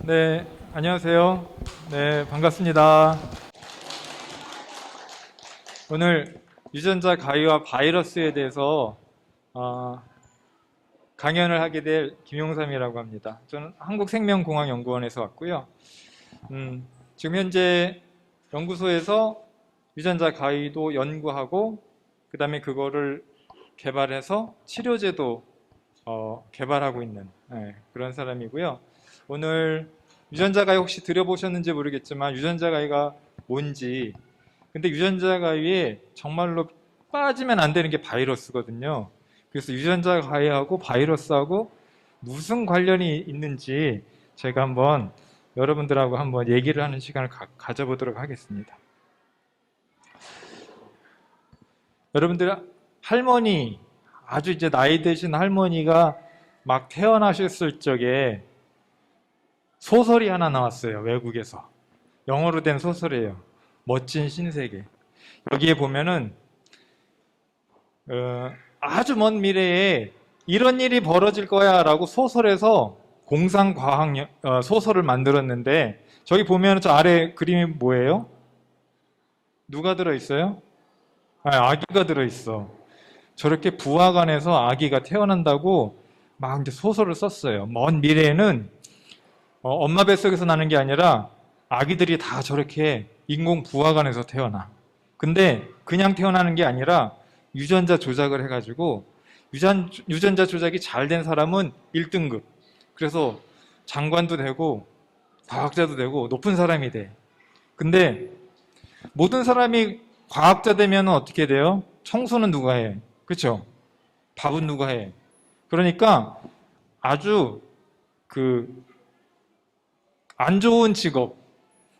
네, 안녕하세요. 네, 반갑습니다. 오늘 유전자 가위와 바이러스에 대해서 강연을 하게 될 김용삼이라고 합니다. 저는 한국생명공학연구원에서 왔고요. 지금 현재 연구소에서 유전자 가위도 연구하고 그 다음에 그거를 개발해서 치료제도 개발하고 있는 그런 사람이고요. 오늘 유전자 가위 혹시 들어보셨는지 모르겠지만 유전자 가위가 뭔지, 근데 유전자 가위에 정말로 빠지면 안 되는 게 바이러스거든요. 그래서 유전자 가위하고 바이러스하고 무슨 관련이 있는지 제가 한번 여러분들하고 한번 얘기를 하는 시간을 가져보도록 하겠습니다. 여러분들 할머니, 아주 이제 나이 드신 할머니가 막 태어나셨을 적에 소설이 하나 나왔어요. 외국에서. 영어로 된 소설이에요. 멋진 신세계. 여기에 보면은 아주 먼 미래에 이런 일이 벌어질 거야 라고 소설에서 공상과학 소설을 만들었는데, 저기 보면 저 아래 그림이 뭐예요? 누가 들어있어요? 아기가 들어있어. 저렇게 부화관에서 아기가 태어난다고 막 이제 소설을 썼어요. 먼 미래에는 엄마 뱃속에서 나는 게 아니라 아기들이 다 저렇게 인공 부화관에서 태어나. 근데 그냥 태어나는 게 아니라 유전자 조작을 해가지고 유전자 조작이 잘 된 사람은 1등급. 그래서 장관도 되고 과학자도 되고 높은 사람이 돼. 근데 모든 사람이 과학자 되면 어떻게 돼요? 청소는 누가 해? 그렇죠? 밥은 누가 해? 그러니까 아주 안 좋은 직업,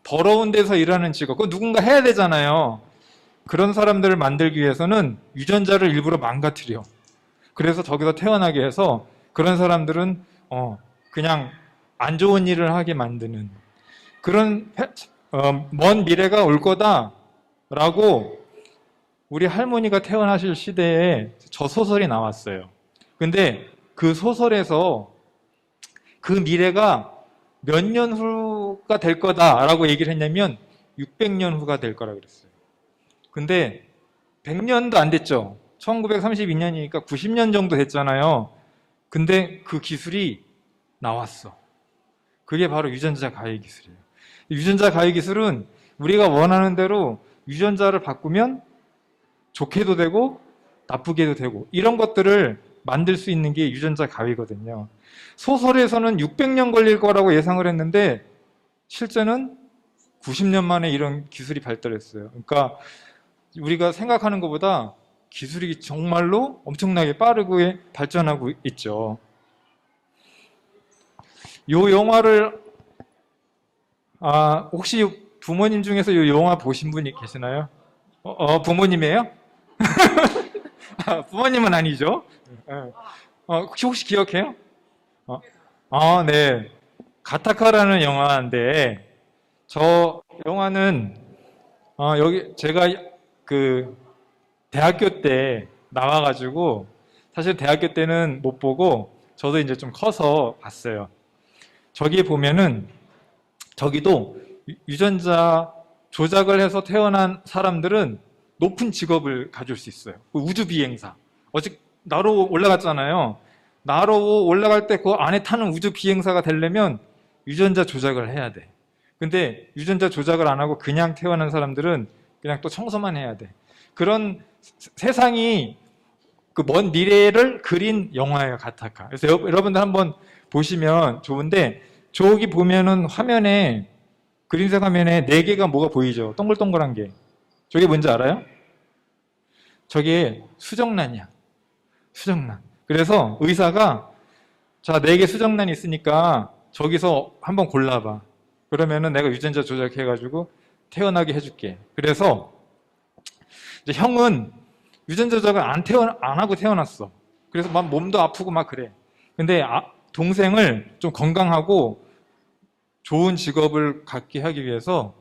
더러운 데서 일하는 직업, 그거 누군가 해야 되잖아요. 그런 사람들을 만들기 위해서는 유전자를 일부러 망가뜨려. 그래서 저기서 태어나게 해서 그런 사람들은 그냥 안 좋은 일을 하게 만드는 그런 먼 미래가 올 거다라고 우리 할머니가 태어나실 시대에 저 소설이 나왔어요. 근데 그 소설에서 그 미래가 몇 년 후가 될 거다라고 얘기를 했냐면 600년 후가 될 거라고 그랬어요. 근데 100년도 안 됐죠. 1932년이니까 90년 정도 됐잖아요. 근데 그 기술이 나왔어. 그게 바로 유전자 가위 기술이에요. 유전자 가위 기술은 우리가 원하는 대로 유전자를 바꾸면 좋게도 되고 나쁘게도 되고 이런 것들을 만들 수 있는 게 유전자 가위거든요. 소설에서는 600년 걸릴 거라고 예상을 했는데 실제는 90년 만에 이런 기술이 발달했어요. 그러니까 우리가 생각하는 것보다 기술이 정말로 엄청나게 빠르고 발전하고 있죠. 요 영화를 혹시 부모님 중에서 이 영화 보신 분이 계시나요? 부모님이에요? 부모님은 아니죠. 혹시 기억해요? 네. 가타카라는 영화인데, 저 영화는, 여기, 제가 대학교 때 나와가지고, 사실 대학교 때는 못 보고, 저도 이제 좀 커서 봤어요. 저기에 보면은, 저기도 유전자 조작을 해서 태어난 사람들은 높은 직업을 가질 수 있어요. 우주 비행사. 어제 나로 올라갔잖아요. 나로 올라갈 때 그 안에 타는 우주 비행사가 되려면 유전자 조작을 해야 돼. 근데 유전자 조작을 안 하고 그냥 태어난 사람들은 그냥 또 청소만 해야 돼. 그런 세상이 그 먼 미래를 그린 영화예요, 가타카. 그래서 여러분들 한번 보시면 좋은데, 저기 보면은 화면에, 그림색 화면에 4개가 뭐가 보이죠? 동글동글한 게. 저게 뭔지 알아요? 저게 수정란이야. 수정란. 그래서 의사가, 자, 4개 수정란이 있으니까 저기서 한번 골라봐. 그러면은 내가 유전자 조작해가지고 태어나게 해줄게. 그래서 이제 형은 유전자 조작을 안 하고 태어났어. 그래서 막 몸도 아프고 막 그래. 근데 동생을 좀 건강하고 좋은 직업을 갖게 하기 위해서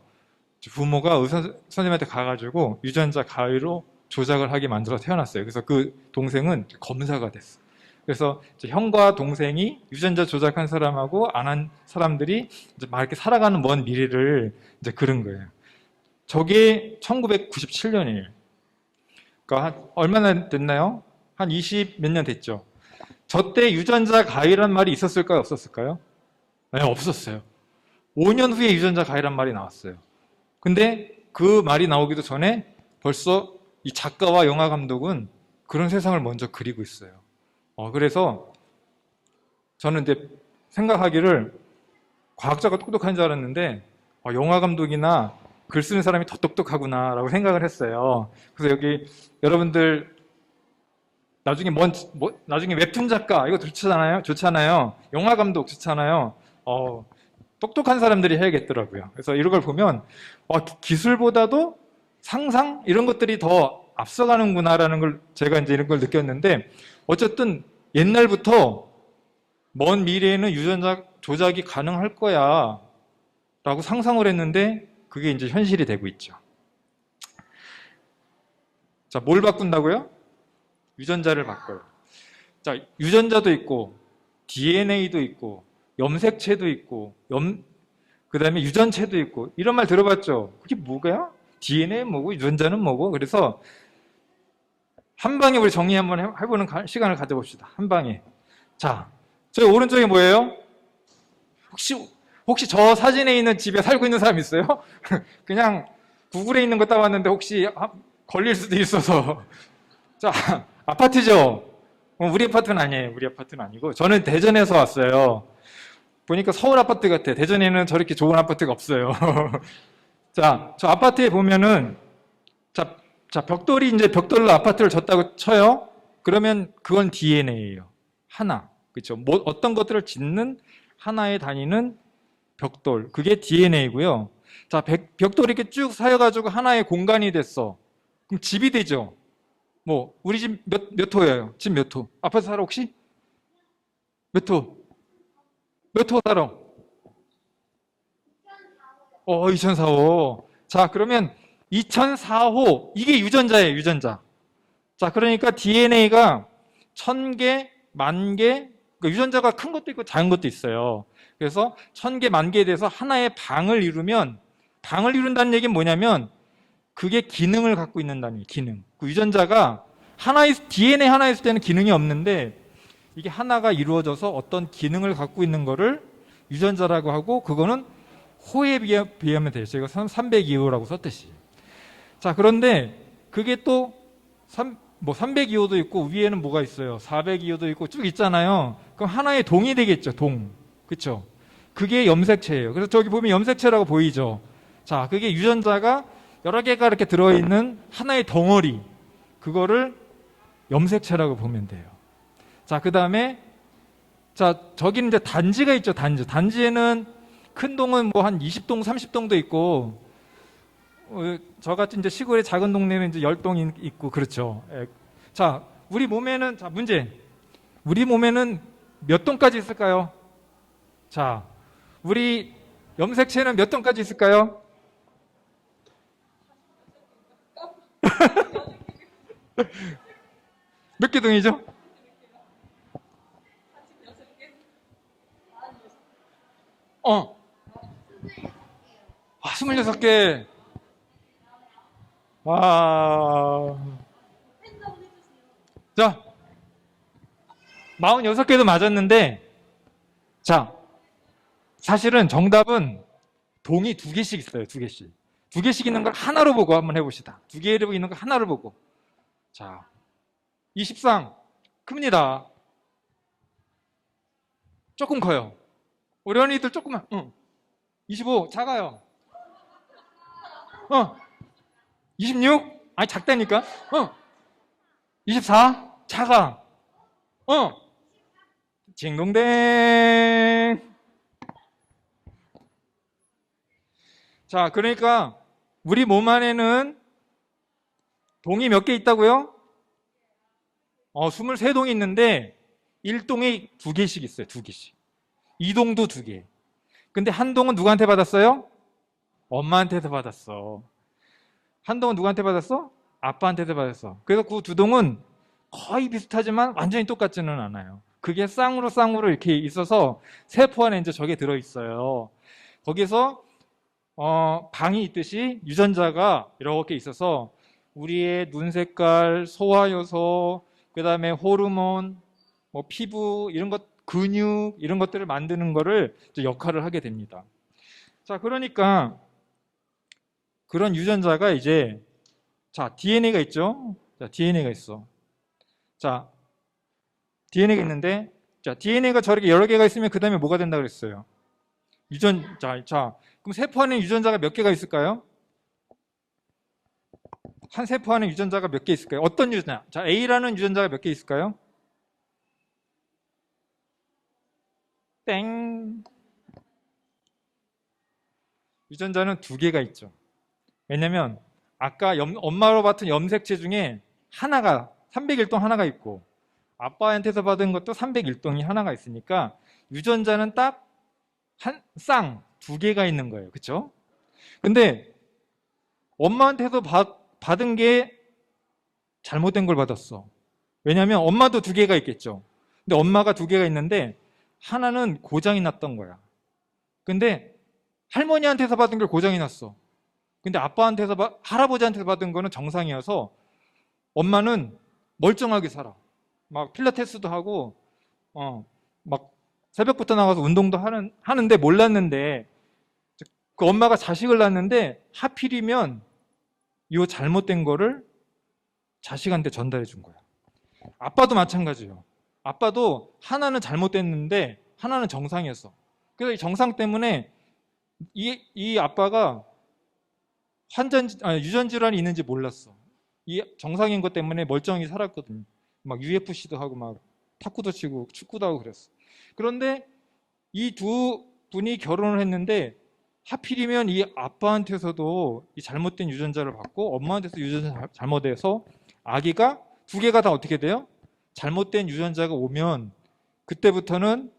부모가 의사 선생님한테 가가지고 유전자 가위로 조작을 하게 만들어 태어났어요. 그래서 그 동생은 검사가 됐어. 그래서 이제 형과 동생이 유전자 조작한 사람하고 안 한 사람들이 이제 막 이렇게 살아가는 먼 미래를 이제 그린 거예요. 저게 1997년이에요. 그러니까 얼마나 됐나요? 한 20 몇 년 됐죠. 저 때 유전자 가위란 말이 있었을까요? 없었을까요? 네, 없었어요. 5년 후에 유전자 가위란 말이 나왔어요. 근데 그 말이 나오기도 전에 벌써 이 작가와 영화 감독은 그런 세상을 먼저 그리고 있어요. 그래서 저는 이제 생각하기를 과학자가 똑똑한 줄 알았는데 영화 감독이나 글 쓰는 사람이 더 똑똑하구나라고 생각을 했어요. 그래서 여기 여러분들 나중에 나중에 웹툰 작가 이거 좋잖아요. 영화 감독 좋잖아요. 똑똑한 사람들이 해야겠더라고요. 그래서 이런 걸 보면 기술보다도 상상 이런 것들이 더 앞서가는구나라는 걸 제가 이제 이런 걸 느꼈는데 어쨌든 옛날부터 먼 미래에는 유전자 조작이 가능할 거야 라고 상상을 했는데 그게 이제 현실이 되고 있죠. 자, 뭘 바꾼다고요? 유전자를 바꿔요. 자, 유전자도 있고 DNA도 있고 염색체도 있고 그 다음에 유전체도 있고 이런 말 들어봤죠? 그게 뭐야? DNA는 뭐고 유전자는 뭐고? 그래서 한 방에 우리 정리 한번 해보는 시간을 가져봅시다. 한 방에. 자, 저희 오른쪽에 뭐예요? 혹시 저 사진에 있는 집에 살고 있는 사람 있어요? 그냥 구글에 있는 거 따왔는데 혹시 걸릴 수도 있어서. 자, 아파트죠? 우리 아파트는 아니에요. 우리 아파트는 아니고. 저는 대전에서 왔어요. 보니까 서울 아파트 같아. 대전에는 저렇게 좋은 아파트가 없어요. 자, 저 아파트에 보면은, 자, 벽돌이 이제 벽돌로 아파트를 졌다고 쳐요? 그러면 그건 DNA예요. 하나. 그렇죠? 어떤 것들을 짓는 하나의 단위는 벽돌. 그게 DNA고요. 자, 벽돌이 이렇게 쭉 쌓여가지고 하나의 공간이 됐어. 그럼 집이 되죠? 우리 집 몇 호예요? 집 몇 호? 아파트 살아 혹시? 몇 호? 몇 호 살아? 2004호. 자, 그러면 2004호. 이게 유전자예요, 유전자. 자, 그러니까 DNA가 1000개, 10,000개, 유전자가 큰 것도 있고 작은 것도 있어요. 그래서 1000개, 10,000개에 대해서 하나의 방을 이루면, 방을 이룬다는 얘기는 뭐냐면, 그게 기능을 갖고 있는다는 얘기예요, 기능. 그 유전자가 DNA 하나 있을 때는 기능이 없는데, 이게 하나가 이루어져서 어떤 기능을 갖고 있는 거를 유전자라고 하고, 그거는 호에 비하면 돼요. 저희가 302호라고 썼듯이. 자, 그런데 그게 또 302호도 있고 위에는 뭐가 있어요? 402호도 있고 쭉 있잖아요. 그럼 하나의 동이 되겠죠. 동. 그렇죠? 그게 염색체예요. 그래서 저기 보면 염색체라고 보이죠. 자, 그게 유전자가 여러 개가 이렇게 들어있는 하나의 덩어리. 그거를 염색체라고 보면 돼요. 자, 그 다음에 자, 저기는 이제 단지가 있죠. 단지에는 큰 동은 한 20동, 30동도 있고, 저 같은 이제 시골의 작은 동네는 이제 10동 있고, 그렇죠. 자, 우리 몸에는, 자, 문제. 우리 몸에는 몇 동까지 있을까요? 자, 우리 염색체는 몇 동까지 있을까요? 몇 개 동이죠? 26개. 와. 자, 46개도 맞았는데, 자, 사실은 정답은 동이 2개씩 있어요, 2개씩. 2개씩 있는 걸 하나로 보고 한번 해봅시다. 2개로 있는 걸 하나로 보고. 자, 23. 큽니다. 조금 커요. 우리 언니들 조금만, 25. 작아요. 26? 아니, 작다니까? 24? 작아. 징동댕. 자, 그러니까 우리 몸 안에는 동이 몇 개 있다고요? 23동이 있는데 1동이 2개씩 있어요. 2개씩. 2동도 2개. 근데 한 동은 누구한테 받았어요? 엄마한테서 받았어. 한 동은 누구한테 받았어? 아빠한테서 받았어. 그래서 그 2동은 거의 비슷하지만 완전히 똑같지는 않아요. 그게 쌍으로 이렇게 있어서 세포 안에 이제 저게 들어있어요. 거기서 방이 있듯이 유전자가 이렇게 있어서 우리의 눈 색깔, 소화효소, 그 다음에 호르몬, 뭐 피부 이런 것, 근육 이런 것들을 만드는 거를 이제 역할을 하게 됩니다. 자, 그러니까 그런 유전자가 이제 자 DNA가 있죠. 자 DNA가 있어. 자 DNA가 있는데 자 DNA가 저렇게 여러 개가 있으면 그 다음에 뭐가 된다 그랬어요? 자 그럼 세포 안에 유전자가 몇 개가 있을까요? 한 세포 안에 유전자가 몇 개 있을까요? 어떤 유전자? 자 A라는 유전자가 몇 개 있을까요? 땡. 유전자는 두 개가 있죠. 왜냐면 아까 엄마로 받은 염색체 중에 하나가 301동 하나가 있고 아빠한테서 받은 것도 301동이 하나가 있으니까 유전자는 딱 한 쌍 두 개가 있는 거예요. 그렇죠? 근데 엄마한테서 받은 게 잘못된 걸 받았어. 왜냐하면 엄마도 두 개가 있겠죠. 근데 엄마가 두 개가 있는데 하나는 고장이 났던 거야. 근데 할머니한테서 받은 걸 고장이 났어. 근데 할아버지한테서 받은 거는 정상이어서 엄마는 멀쩡하게 살아. 막 필라테스도 하고, 막 새벽부터 나가서 운동도 하는데 몰랐는데, 그 엄마가 자식을 낳았는데 하필이면 이 잘못된 거를 자식한테 전달해 준 거야. 아빠도 마찬가지예요. 아빠도 하나는 잘못됐는데 하나는 정상이었어. 그래서 이 정상 때문에 이 아빠가 유전 질환이 있는지 몰랐어. 이 정상인 것 때문에 멀쩡히 살았거든요. 막 UFC도 하고 막 탁구도 치고 축구도 하고 그랬어. 그런데 이 두 분이 결혼을 했는데 하필이면 이 아빠한테서도 이 잘못된 유전자를 받고 엄마한테서 유전자 잘못돼서 아기가 두 개가 다 어떻게 돼요? 잘못된 유전자가 오면 그때부터는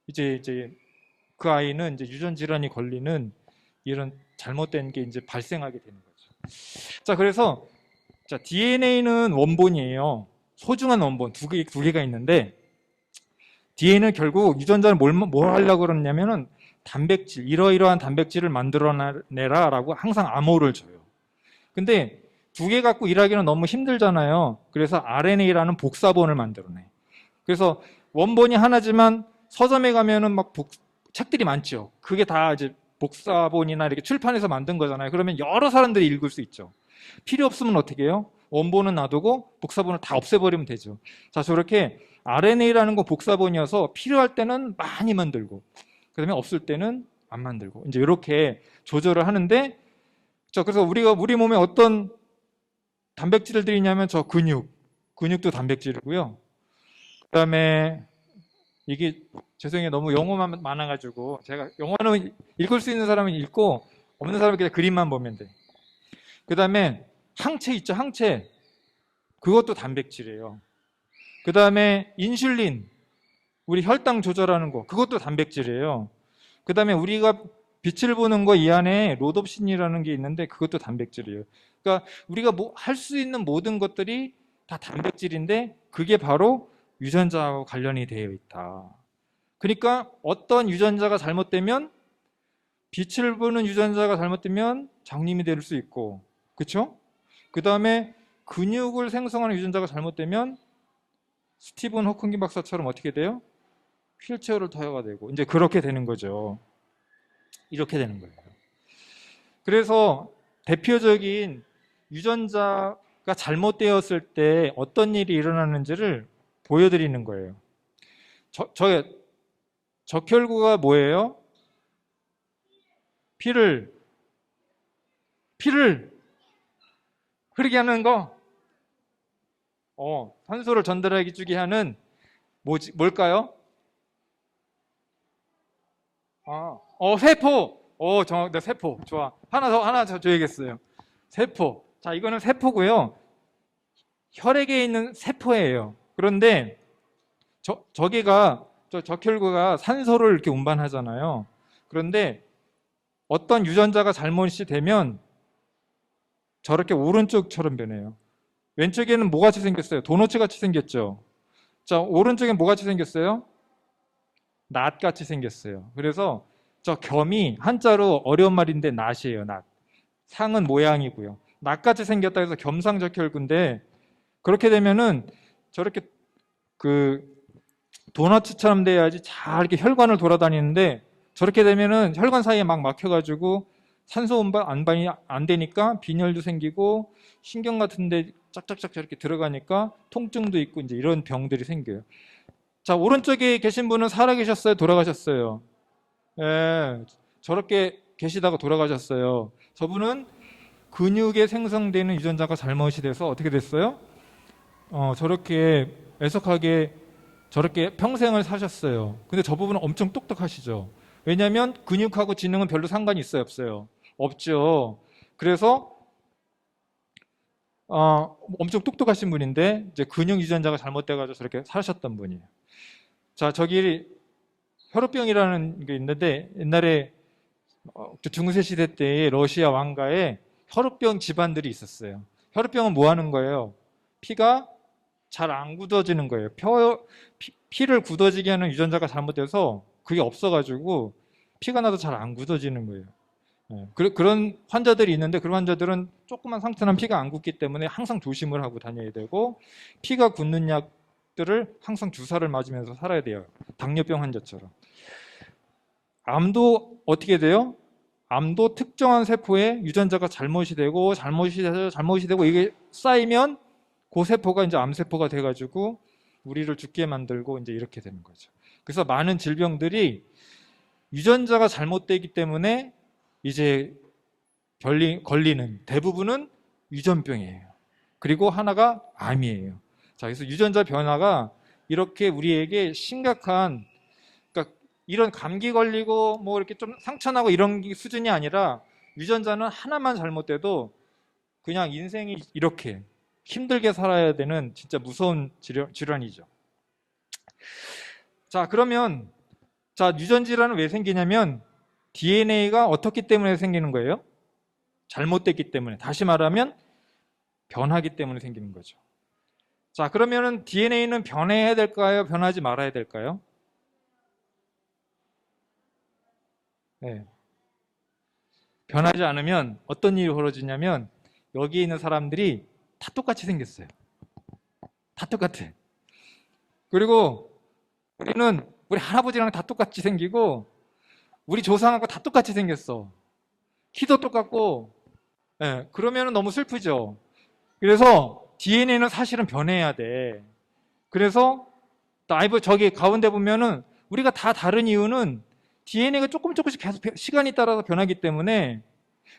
이제 그 아이는 이제 유전 질환이 걸리는 이런 잘못된 게 이제 발생하게 되는 거죠. 자, 그래서 자, DNA는 원본이에요. 소중한 원본 두 개가 있는데 DNA는 결국 유전자를 뭘 하려고 그러냐면은 단백질, 이러이러한 단백질을 만들어내라라고 항상 암호를 줘요. 근데 두 개 갖고 일하기는 너무 힘들잖아요. 그래서 RNA라는 복사본을 만들어내. 그래서 원본이 하나지만 서점에 가면은 막 책들이 많죠. 그게 다 이제 복사본이나 이렇게 출판해서 만든 거잖아요. 그러면 여러 사람들이 읽을 수 있죠. 필요 없으면 어떻게 해요? 원본은 놔두고 복사본을 다 없애버리면 되죠. 자, 저렇게 RNA라는 건 복사본이어서 필요할 때는 많이 만들고 그다음에 없을 때는 안 만들고 이제 이렇게 조절을 하는데 자, 그래서 우리 몸에 어떤 단백질들이 있냐면 저 근육도 단백질이고요. 그다음에 이게 죄송해요. 너무 영어만 많아가지고 제가 영어는 읽을 수 있는 사람은 읽고 없는 사람은 그냥 그림만 보면 돼. 그 다음에 항체 있죠. 항체. 그것도 단백질이에요. 그 다음에 인슐린. 우리 혈당 조절하는 거. 그것도 단백질이에요. 그 다음에 우리가 빛을 보는 거 이 안에 로놉신이라는 게 있는데 그것도 단백질이에요. 그러니까 우리가 할 수 있는 모든 것들이 다 단백질인데 그게 바로 유전자하고 관련이 되어 있다. 그러니까 어떤 유전자가 잘못되면 빛을 보는 유전자가 잘못되면 장님이 될 수 있고 그렇죠? 그 다음에 근육을 생성하는 유전자가 잘못되면 스티븐 호킹 박사처럼 어떻게 돼요? 휠체어를 타야가 되고 이제 그렇게 되는 거죠. 이렇게 되는 거예요. 그래서 대표적인 유전자가 잘못되었을 때 어떤 일이 일어나는지를 보여드리는 거예요. 적혈구가 뭐예요? 피를 흐르게 하는 거. 산소를 전달하게 주게 하는 뭘까요? 세포. 정확하다. 세포. 좋아. 하나 더 줘야겠어요. 세포. 자, 이거는 세포고요. 혈액에 있는 세포예요. 그런데 저기가 적혈구가 산소를 이렇게 운반하잖아요. 그런데 어떤 유전자가 잘못이 되면 저렇게 오른쪽처럼 변해요. 왼쪽에는 뭐 같이 생겼어요? 도너츠 같이 생겼죠. 자, 오른쪽엔 뭐 같이 생겼어요? 낫 같이 생겼어요. 그래서 저 겸이 한자로 어려운 말인데 낫이에요. 낫. 상은 모양이고요. 낫같이 생겼다 해서 겸상적혈구인데, 그렇게 되면은 저렇게 그 도너츠처럼 돼야지 잘 이렇게 혈관을 돌아다니는데, 저렇게 되면은 혈관 사이에 막 막혀가지고 산소 운반이 안 되니까 빈혈도 생기고 신경 같은데 짝짝짝 저렇게 들어가니까 통증도 있고 이제 이런 병들이 생겨요. 자, 오른쪽에 계신 분은 살아계셨어요? 돌아가셨어요? 예, 저렇게 계시다가 돌아가셨어요. 저분은 근육에 생성되는 유전자가 잘못이 돼서 어떻게 됐어요? 저렇게 애석하게 저렇게 평생을 사셨어요. 근데 저 부분은 엄청 똑똑하시죠. 왜냐하면 근육하고 지능은 별로 상관이 있어요, 없어요? 없죠. 그래서 엄청 똑똑하신 분인데 이제 근육 유전자가 잘못돼가지고 저렇게 사셨던 분이에요. 자, 저기 혈우병이라는 게 있는데 옛날에 중세 시대 때에 러시아 왕가에 혈우병 집안들이 있었어요. 혈우병은 뭐 하는 거예요? 피가 잘 안 굳어지는 거예요. 피를 굳어지게 하는 유전자가 잘못돼서 그게 없어가지고 피가 나도 잘 안 굳어지는 거예요. 그런 환자들이 있는데 그런 환자들은 조그만 상처난 피가 안 굳기 때문에 항상 조심을 하고 다녀야 되고, 피가 굳는 약들을 항상 주사를 맞으면서 살아야 돼요. 당뇨병 환자처럼. 암도 어떻게 돼요? 암도 특정한 세포에 유전자가 잘못이 되고 이게 쌓이면 그 세포가 이제 암세포가 돼가지고 우리를 죽게 만들고 이제 이렇게 되는 거죠. 그래서 많은 질병들이 유전자가 잘못되기 때문에 이제 걸리는 대부분은 유전병이에요. 그리고 하나가 암이에요. 자, 그래서 유전자 변화가 이렇게 우리에게 심각한, 그러니까 이런 감기 걸리고 뭐 이렇게 좀 상처나고 이런 수준이 아니라 유전자는 하나만 잘못돼도 그냥 인생이 이렇게 힘들게 살아야 되는 진짜 무서운 질환이죠. 자, 그러면 유전 질환은 왜 생기냐면 DNA가 어떻기 때문에 생기는 거예요? 잘못됐기 때문에. 다시 말하면 변하기 때문에 생기는 거죠. 자, 그러면은 DNA는 변해야 될까요? 변하지 말아야 될까요? 네. 변하지 않으면 어떤 일이 벌어지냐면 여기 있는 사람들이 다 똑같이 생겼어요. 다 똑같아. 그리고 우리 할아버지랑 다 똑같이 생기고 우리 조상하고 다 똑같이 생겼어. 키도 똑같고. 그러면 너무 슬프죠. 그래서 DNA는 사실은 변해야 돼. 그래서 저기 가운데 보면은 우리가 다 다른 이유는 DNA가 조금씩 계속 시간이 따라서 변하기 때문에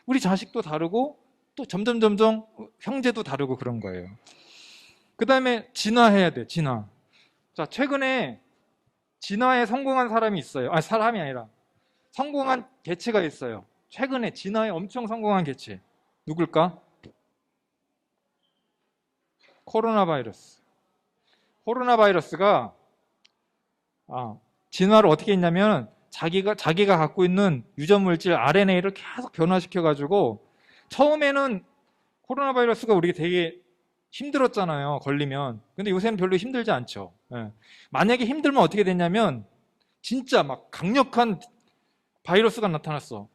우리 자식도 다르고 또 점점 형제도 다르고 그런 거예요. 그 다음에 진화해야 돼, 진화. 자, 최근에 진화에 성공한 사람이 있어요. 사람이 아니라 성공한 개체가 있어요. 최근에 진화에 엄청 성공한 개체. 누굴까? 코로나 바이러스. 코로나 바이러스가 진화를 어떻게 했냐면 자기가 갖고 있는 유전 물질 RNA를 계속 변화시켜 가지고, 처음에는 코로나 바이러스가 우리가 되게 힘들었잖아요, 걸리면. 근데 요새는 별로 힘들지 않죠. 만약에 힘들면 어떻게 됐냐면 진짜 막 강력한 바이러스가 나타났어.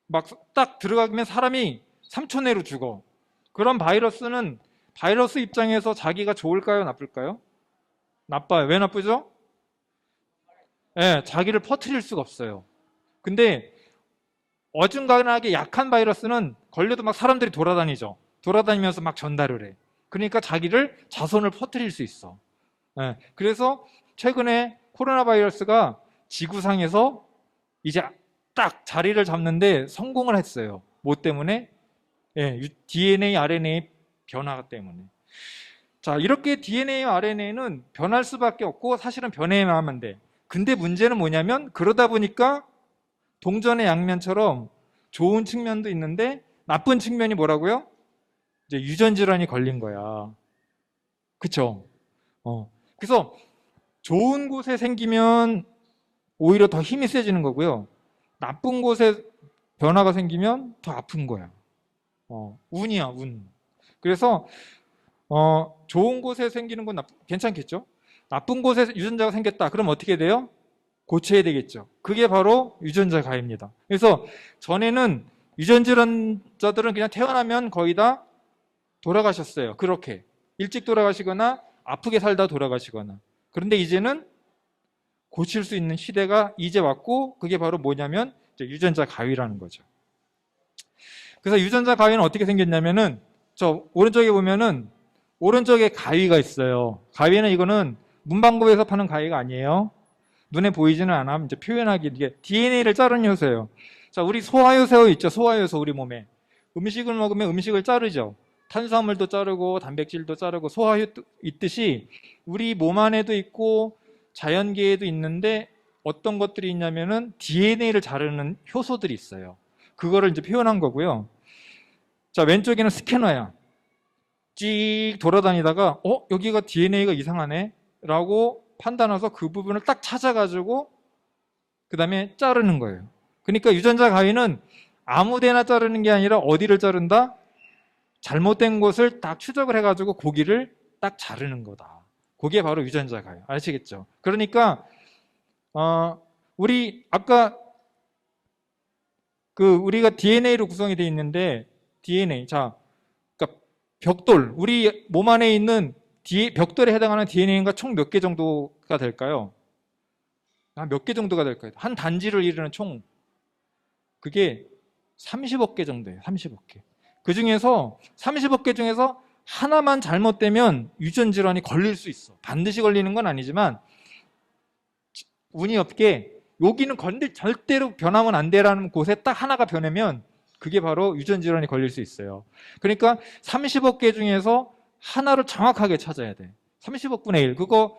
막 딱 들어가면 사람이 3초 내로 죽어. 그런 바이러스는 바이러스 입장에서 자기가 좋을까요, 나쁠까요? 나빠요. 왜 나쁘죠? 자기를 퍼뜨릴 수가 없어요. 근데 어중간하게 약한 바이러스는 걸려도 막 사람들이 돌아다니죠. 돌아다니면서 막 전달을 해. 그러니까 자손을 퍼뜨릴 수 있어. 그래서 최근에 코로나 바이러스가 지구상에서 이제 딱 자리를 잡는데 성공을 했어요. 뭐 때문에? DNA, RNA 변화 때문에. 자, 이렇게 DNA와 RNA는 변할 수밖에 없고 사실은 변해야만 하면 돼. 근데 문제는 뭐냐면 그러다 보니까 동전의 양면처럼 좋은 측면도 있는데 나쁜 측면이 뭐라고요? 이제 유전 질환이 걸린 거야. 그쵸? 그래서 좋은 곳에 생기면 오히려 더 힘이 세지는 거고요. 나쁜 곳에 변화가 생기면 더 아픈 거야. 운이야, 운. 그래서 좋은 곳에 생기는 건 괜찮겠죠? 나쁜 곳에 유전자가 생겼다. 그럼 어떻게 돼요? 고쳐야 되겠죠. 그게 바로 유전자 가위입니다. 그래서 전에는 유전질환자들은 그냥 태어나면 거의 다 돌아가셨어요. 그렇게 일찍 돌아가시거나 아프게 살다 돌아가시거나. 그런데 이제는 고칠 수 있는 시대가 이제 왔고, 그게 바로 뭐냐면 유전자 가위라는 거죠. 그래서 유전자 가위는 어떻게 생겼냐면은, 저 오른쪽에 보면은 오른쪽에 가위가 있어요. 가위는 이거는 문방구에서 파는 가위가 아니에요. 눈에 보이지는 않아. 이제 표현하기, 이게 DNA를 자르는 요소예요. 자, 우리 소화요소 있죠. 소화요소, 우리 몸에. 음식을 먹으면 음식을 자르죠. 탄수화물도 자르고 단백질도 자르고 소화효도 있듯이 우리 몸 안에도 있고 자연계에도 있는데, 어떤 것들이 있냐면은 DNA를 자르는 효소들이 있어요. 그거를 이제 표현한 거고요. 자, 왼쪽에는 스캐너야. 찍 돌아다니다가 여기가 DNA가 이상하네 라고 판단해서 그 부분을 딱 찾아가지고 그 다음에 자르는 거예요. 그러니까 유전자 가위는 아무데나 자르는 게 아니라 어디를 자른다? 잘못된 곳을 딱 추적을 해가지고 고기를 딱 자르는 거다. 그게 바로 유전자 가위. 아시겠죠? 그러니까 우리 아까 우리가 DNA로 구성이 되어 있는데, DNA, 자, 그러니까 벽돌, 우리 몸 안에 있는 벽돌에 해당하는 DNA가 총 몇 개 정도가 될까요? 몇 개 정도가 될까요? 한 단지를 이루는 총, 그게 30억 개 정도예요. 30억 개. 그 중에서 30억 개 중에서 하나만 잘못되면 유전 질환이 걸릴 수 있어. 반드시 걸리는 건 아니지만 운이 없게 여기는 절대로 변하면 안 돼라는 곳에 딱 하나가 변하면 그게 바로 유전 질환이 걸릴 수 있어요. 그러니까 30억 개 중에서 하나를 정확하게 찾아야 돼. 30억 분의 1. 그거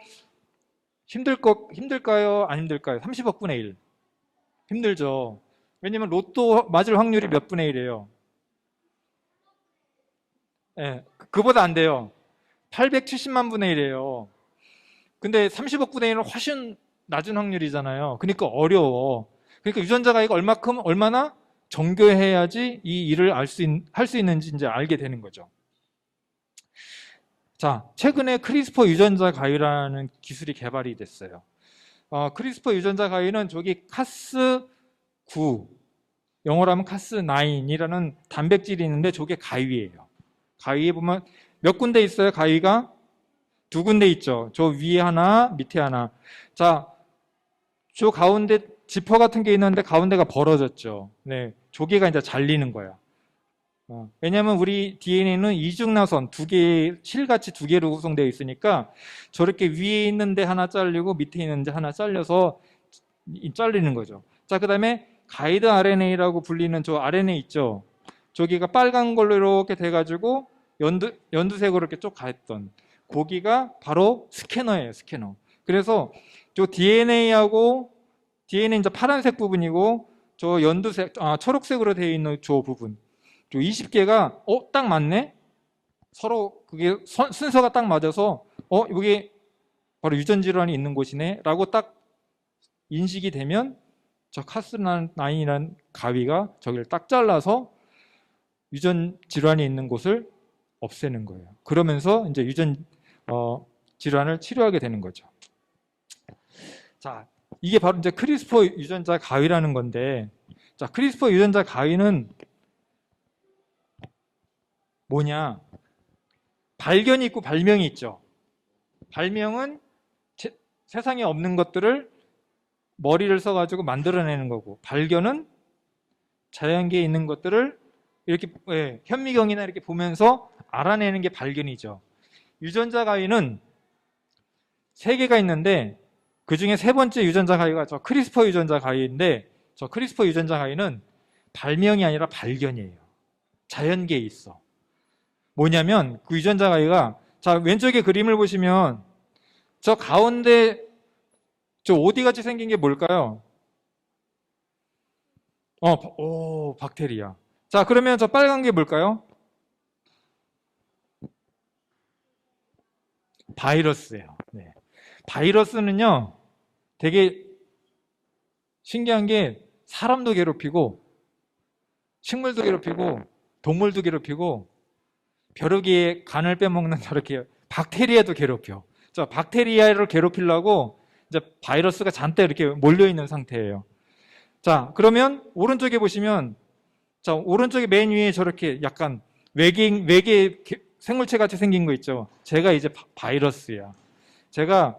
힘들까요? 안 힘들까요? 30억 분의 1. 힘들죠. 왜냐면 로또 맞을 확률이 몇 분의 1이에요? 예, 그보다 안 돼요. 870만 분의 1이에요. 근데 30억 분의 1은 훨씬 낮은 확률이잖아요. 그러니까 어려워. 그러니까 유전자가 이거 얼마나 정교해야지 이 일을 할 수 있는지 이제 알게 되는 거죠. 자, 최근에 크리스퍼 유전자 가위라는 기술이 개발이 됐어요. 크리스퍼 유전자 가위는 저기 카스9, 영어로 하면 카스9이라는 단백질이 있는데 저게 가위예요. 가위에 보면 몇 군데 있어요, 가위가? 2군데 있죠. 저 위에 하나, 밑에 하나. 자, 저 가운데 지퍼 같은 게 있는데 가운데가 벌어졌죠. 네, 조개가 이제 잘리는 거야. 왜냐하면 우리 DNA는 이중나선 실같이 2개로 구성되어 있으니까 저렇게 위에 있는데 하나 잘리고 밑에 있는데 하나 잘려서 잘리는 거죠. 자, 그 다음에 가이드 RNA라고 불리는 저 RNA 있죠. 저기가 빨간 걸로 이렇게 돼가지고 연두색으로 이렇게 쭉 가했던 거기가 바로 스캐너예요, 스캐너. 그래서 저 DNA하고 DNA는 이제 파란색 부분이고 저 초록색으로 되어 있는 저 부분, 저 20개가 딱 맞네? 서로 그게 순서가 딱 맞아서 이게 바로 유전 질환이 있는 곳이네 라고 딱 인식이 되면 저 카스9이라는 가위가 저기를 딱 잘라서 유전 질환이 있는 곳을 없애는 거예요. 그러면서 이제 유전 질환을 치료하게 되는 거죠. 자, 이게 바로 이제 크리스퍼 유전자 가위라는 건데, 자, 크리스퍼 유전자 가위는 뭐냐? 발견이 있고 발명이 있죠. 발명은 세상에 없는 것들을 머리를 써가지고 만들어내는 거고, 발견은 자연계에 있는 것들을 이렇게 현미경이나 이렇게 보면서 알아내는 게 발견이죠. 유전자 가위는 3개가 있는데 그 중에 3번째 유전자 가위가 저 크리스퍼 유전자 가위인데, 저 크리스퍼 유전자 가위는 발명이 아니라 발견이에요. 자연계에 있어. 뭐냐면 그 유전자 가위가, 자, 왼쪽에 그림을 보시면 저 가운데 저 오디같이 생긴 게 뭘까요? 박테리아. 자, 그러면 저 빨간 게 뭘까요? 바이러스예요. 네. 바이러스는요, 되게 신기한 게 사람도 괴롭히고 식물도 괴롭히고 동물도 괴롭히고 벼룩이 간을 빼먹는 저렇게 박테리아도 괴롭혀. 자, 박테리아를 괴롭히려고 이제 바이러스가 잔뜩 이렇게 몰려있는 상태예요. 자, 그러면 오른쪽에 보시면, 자, 오른쪽에 맨 위에 저렇게 약간 외계 생물체 같이 생긴 거 있죠. 제가 이제 바이러스야. 제가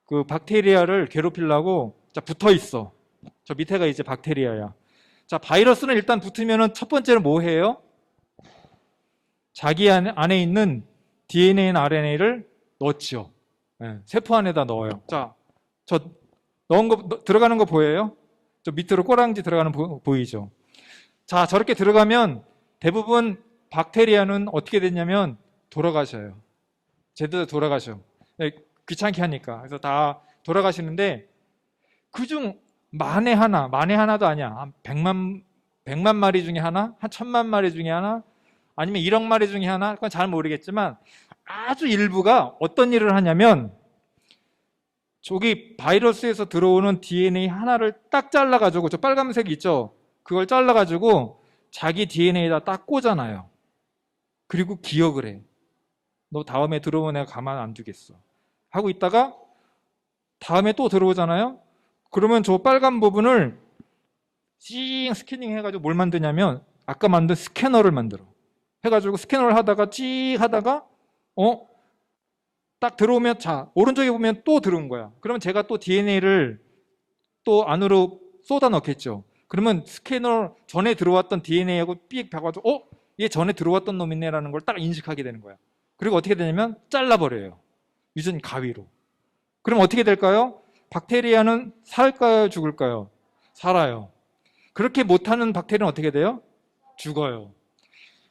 그 박테리아를 괴롭히려고 자, 붙어 있어. 저 밑에가 이제 박테리아야. 자, 바이러스는 일단 붙으면은 첫 번째로 뭐 해요? 자기 안에 있는 DNA나 RNA를 넣지요. 네, 세포 안에다 넣어요. 자, 저 넣은 거 들어가는 거 보여요? 저 밑으로 꼬랑지 들어가는 보이죠? 자, 저렇게 들어가면 대부분 박테리아는 어떻게 됐냐면 돌아가셔요. 제대로 돌아가셔. 네, 귀찮게 하니까. 그래서 다 돌아가시는데 그중 만에 하나도 아니야. 한 100만 마리 중에 하나, 한 1000만 마리 중에 하나, 아니면 1억 마리 중에 하나, 그건 잘 모르겠지만 아주 일부가 어떤 일을 하냐면 저기 바이러스에서 들어오는 DNA 하나를 딱 잘라가지고 저 빨간색 있죠? 그걸 잘라가지고 자기 DNA에다 딱 꽂아놔요. 그리고 기억을 해. 너 다음에 들어오면 내가 가만 안 두겠어. 하고 있다가 다음에 또 들어오잖아요? 그러면 저 빨간 부분을 찡 스캐닝 해가지고 뭘 만드냐면 아까 만든 스캐너를 만들어. 해가지고 스캐너를 하다가 찡 하다가 딱 들어오면 자 오른쪽에 보면 또 들어온 거야. 그러면 제가 또 DNA를 또 안으로 쏟아 넣겠죠. 그러면 스캐너 전에 들어왔던 DNA하고 삑 봐가지고 얘 전에 들어왔던 놈이네라는 걸 딱 인식하게 되는 거야. 그리고 어떻게 되냐면 잘라버려요. 유전 가위로. 그럼 어떻게 될까요? 박테리아는 살까요? 죽을까요? 살아요. 그렇게 못하는 박테리아는 어떻게 돼요? 죽어요.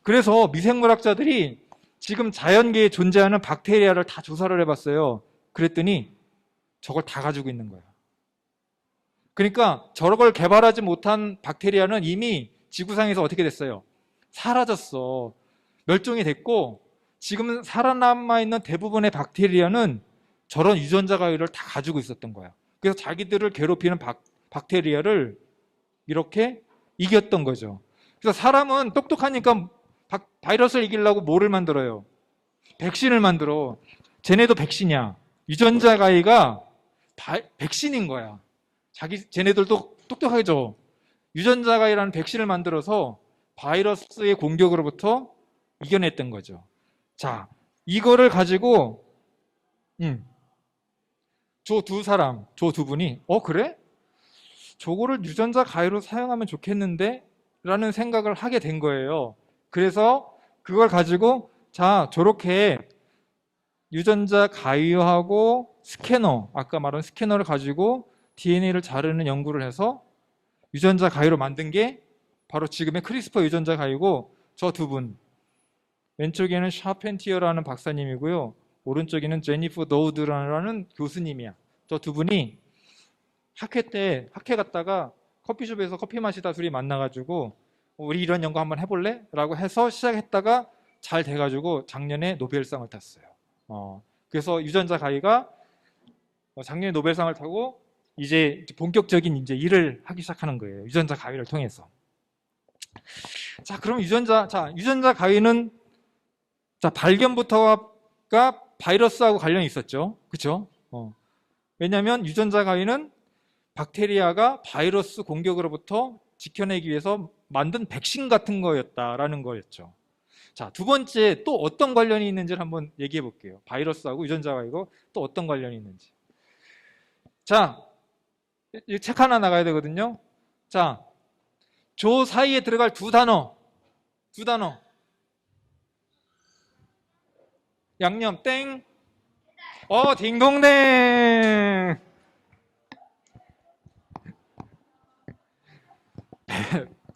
그래서 미생물학자들이 지금 자연계에 존재하는 박테리아를 다 조사를 해봤어요. 그랬더니 저걸 다 가지고 있는 거야. 그러니까 저걸 개발하지 못한 박테리아는 이미 지구상에서 어떻게 됐어요? 사라졌어. 멸종이 됐고 지금 살아남아 있는 대부분의 박테리아는 저런 유전자 가위를 다 가지고 있었던 거야. 그래서 자기들을 괴롭히는 박테리아를 이렇게 이겼던 거죠. 그래서 사람은 똑똑하니까 바이러스를 이기려고 뭐를 만들어요? 백신을 만들어. 쟤네도 백신이야. 유전자 가위가 백신인 거야. 쟤네들도 똑똑하죠. 유전자 가위라는 백신을 만들어서 바이러스의 공격으로부터 이겨냈던 거죠. 자, 이거를 가지고 저 두 분이 그래? 저거를 유전자 가위로 사용하면 좋겠는데? 라는 생각을 하게 된 거예요. 그래서 그걸 가지고 자, 저렇게 유전자 가위하고 스캐너, 아까 말한 스캐너를 가지고 DNA를 자르는 연구를 해서 유전자 가위로 만든 게 바로 지금의 크리스퍼 유전자 가위고 저 두 분, 왼쪽에는 샤펜티어라는 박사님이고요. 오른쪽에는 제니퍼 노우드라는 교수님이야. 저 두 분이 학회 갔다가 커피숍에서 커피 마시다 둘이 만나가지고 우리 이런 연구 한번 해볼래? 라고 해서 시작했다가 잘 돼가지고 작년에 노벨상을 탔어요. 그래서 유전자 가위가 작년에 노벨상을 타고 이제 본격적인 이제 일을 하기 시작하는 거예요. 유전자 가위를 통해서. 자, 그럼 유전자 가위는 자, 발견부터가 바이러스하고 관련이 있었죠. 그렇죠? 왜냐하면 유전자 가위는 박테리아가 바이러스 공격으로부터 지켜내기 위해서 만든 백신 같은 거였다라는 거였죠. 자, 두 번째 또 어떤 관련이 있는지를 한번 얘기해 볼게요. 바이러스하고 유전자 가위고 또 어떤 관련이 있는지. 자, 이 책 하나 나가야 되거든요. 자, 조 사이에 들어갈 두 단어. 양념 땡. 딩동댕.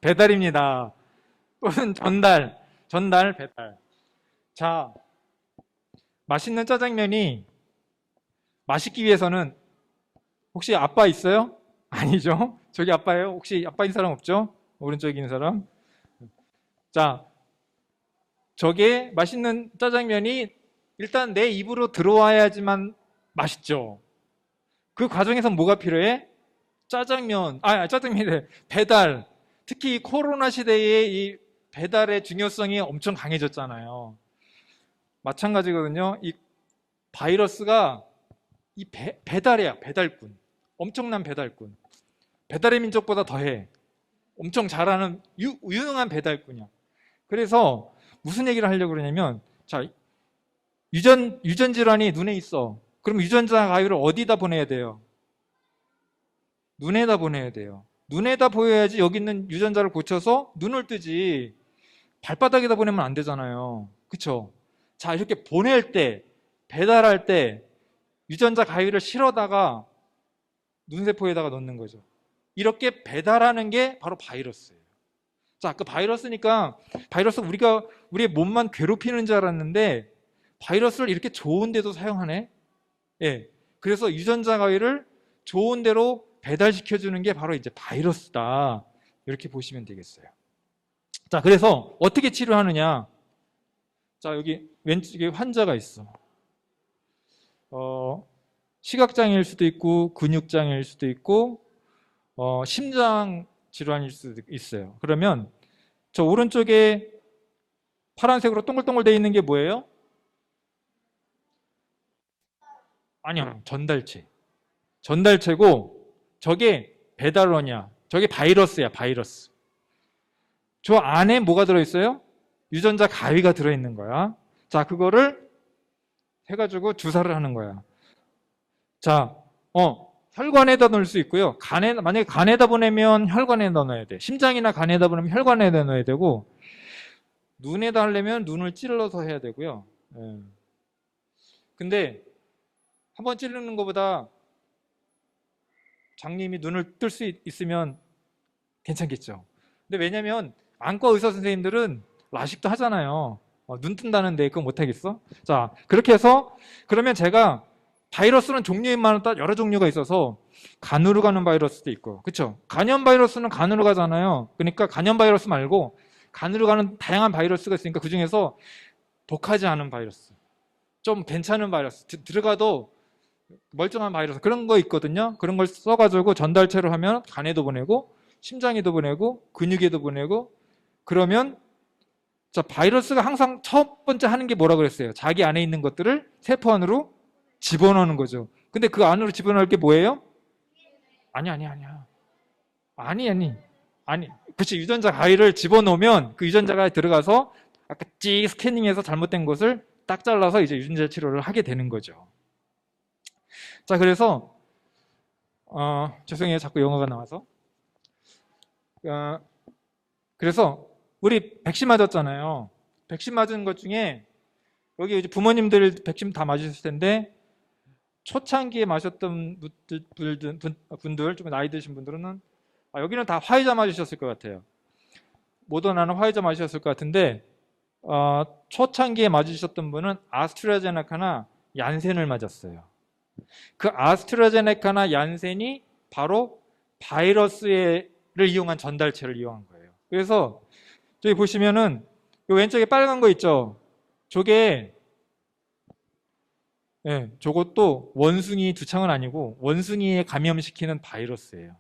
배달입니다. 또는 전달, 배달. 자, 맛있는 짜장면이 맛있기 위해서는 혹시 아빠 있어요? 아니죠. 저기 아빠예요? 혹시 아빠인 사람 없죠? 오른쪽에 있는 사람. 자, 저게 맛있는 짜장면이 일단 내 입으로 들어와야지만 맛있죠. 그 과정에서 뭐가 필요해? 짜장면이 배달. 특히 코로나 시대에 이 배달의 중요성이 엄청 강해졌잖아요. 마찬가지거든요. 이 바이러스가 이 배달이야, 배달꾼. 엄청난 배달꾼. 배달의 민족보다 더해. 엄청 잘하는 유능한 배달꾼이야. 그래서 무슨 얘기를 하려고 그러냐면, 자, 유전 질환이 눈에 있어. 그럼 유전자 가위를 어디다 보내야 돼요? 눈에다 보내야 돼요. 눈에다 보여야지 여기 있는 유전자를 고쳐서 눈을 뜨지. 발바닥에다 보내면 안 되잖아요. 그쵸? 자, 이렇게 보낼 때, 배달할 때 유전자 가위를 실어다가 눈세포에다가 넣는 거죠. 이렇게 배달하는 게 바로 바이러스예요. 자, 그 바이러스니까 바이러스 우리가 우리의 몸만 괴롭히는 줄 알았는데 바이러스를 이렇게 좋은 데도 사용하네. 예. 그래서 유전자 가위를 좋은 데로 배달시켜주는 게 바로 이제 바이러스다. 이렇게 보시면 되겠어요. 자, 그래서 어떻게 치료하느냐? 자, 여기 왼쪽에 환자가 있어. 시각장애일 수도 있고, 근육장애일 수도 있고, 심장 질환일 수도 있어요. 그러면 저 오른쪽에 파란색으로 동글동글 되어 있는 게 뭐예요? 아니요, 전달체. 전달체고, 저게 배달원이야. 저게 바이러스야, 바이러스. 저 안에 뭐가 들어있어요? 유전자 가위가 들어있는 거야. 자, 그거를 해가지고 주사를 하는 거야. 자, 혈관에다 넣을 수 있고요. 만약에 간에다 보내면 혈관에다 넣어야 돼. 심장이나 간에다 보내면 혈관에다 넣어야 되고, 눈에다 하려면 눈을 찔러서 해야 되고요. 예. 근데 한번 찌르는 것보다 장님이 눈을 뜰 수 있으면 괜찮겠죠. 근데 왜냐면 안과 의사 선생님들은 라식도 하잖아요. 눈 뜬다는데 그거 못하겠어? 자, 그렇게 해서 그러면 제가 바이러스는 종류에 따라 여러 종류가 있어서 간으로 가는 바이러스도 있고, 그렇죠? 간염 바이러스는 간으로 가잖아요. 그러니까 간염 바이러스 말고 간으로 가는 다양한 바이러스가 있으니까 그 중에서 독하지 않은 바이러스, 좀 괜찮은 바이러스, 들어가도 멀쩡한 바이러스 그런 거 있거든요. 그런 걸 써가지고 전달체로 하면 간에도 보내고 심장에도 보내고 근육에도 보내고 그러면 자 바이러스가 항상 첫 번째 하는 게 뭐라 그랬어요? 자기 안에 있는 것들을 세포 안으로 집어넣는 거죠. 근데 그 안으로 집어넣을 게 뭐예요? 아니야. 아니. 그치, 유전자 가위를 집어넣으면 그 유전자 가위 들어가서 아까 찍 스캐닝해서 잘못된 것을 딱 잘라서 이제 유전자 치료를 하게 되는 거죠. 자, 그래서 죄송해요. 자꾸 영어가 나와서. 그래서 우리 백신 맞았잖아요. 백신 맞은 것 중에 여기 이제 부모님들 백신 다 맞으셨을 텐데 초창기에 맞았던 분들 좀 나이 드신 분들은 여기는 다 화이자 맞으셨을 것 같아요. 모더나는 화이자 맞으셨을 것 같은데 초창기에 맞으셨던 분은 아스트라제네카나 얀센을 맞았어요. 그 아스트라제네카나 얀센이 바로 바이러스를 이용한 전달체를 이용한 거예요. 그래서 저기 보시면은 왼쪽에 빨간 거 있죠? 저게 저것도 원숭이 두창은 아니고 원숭이에 감염시키는 바이러스예요.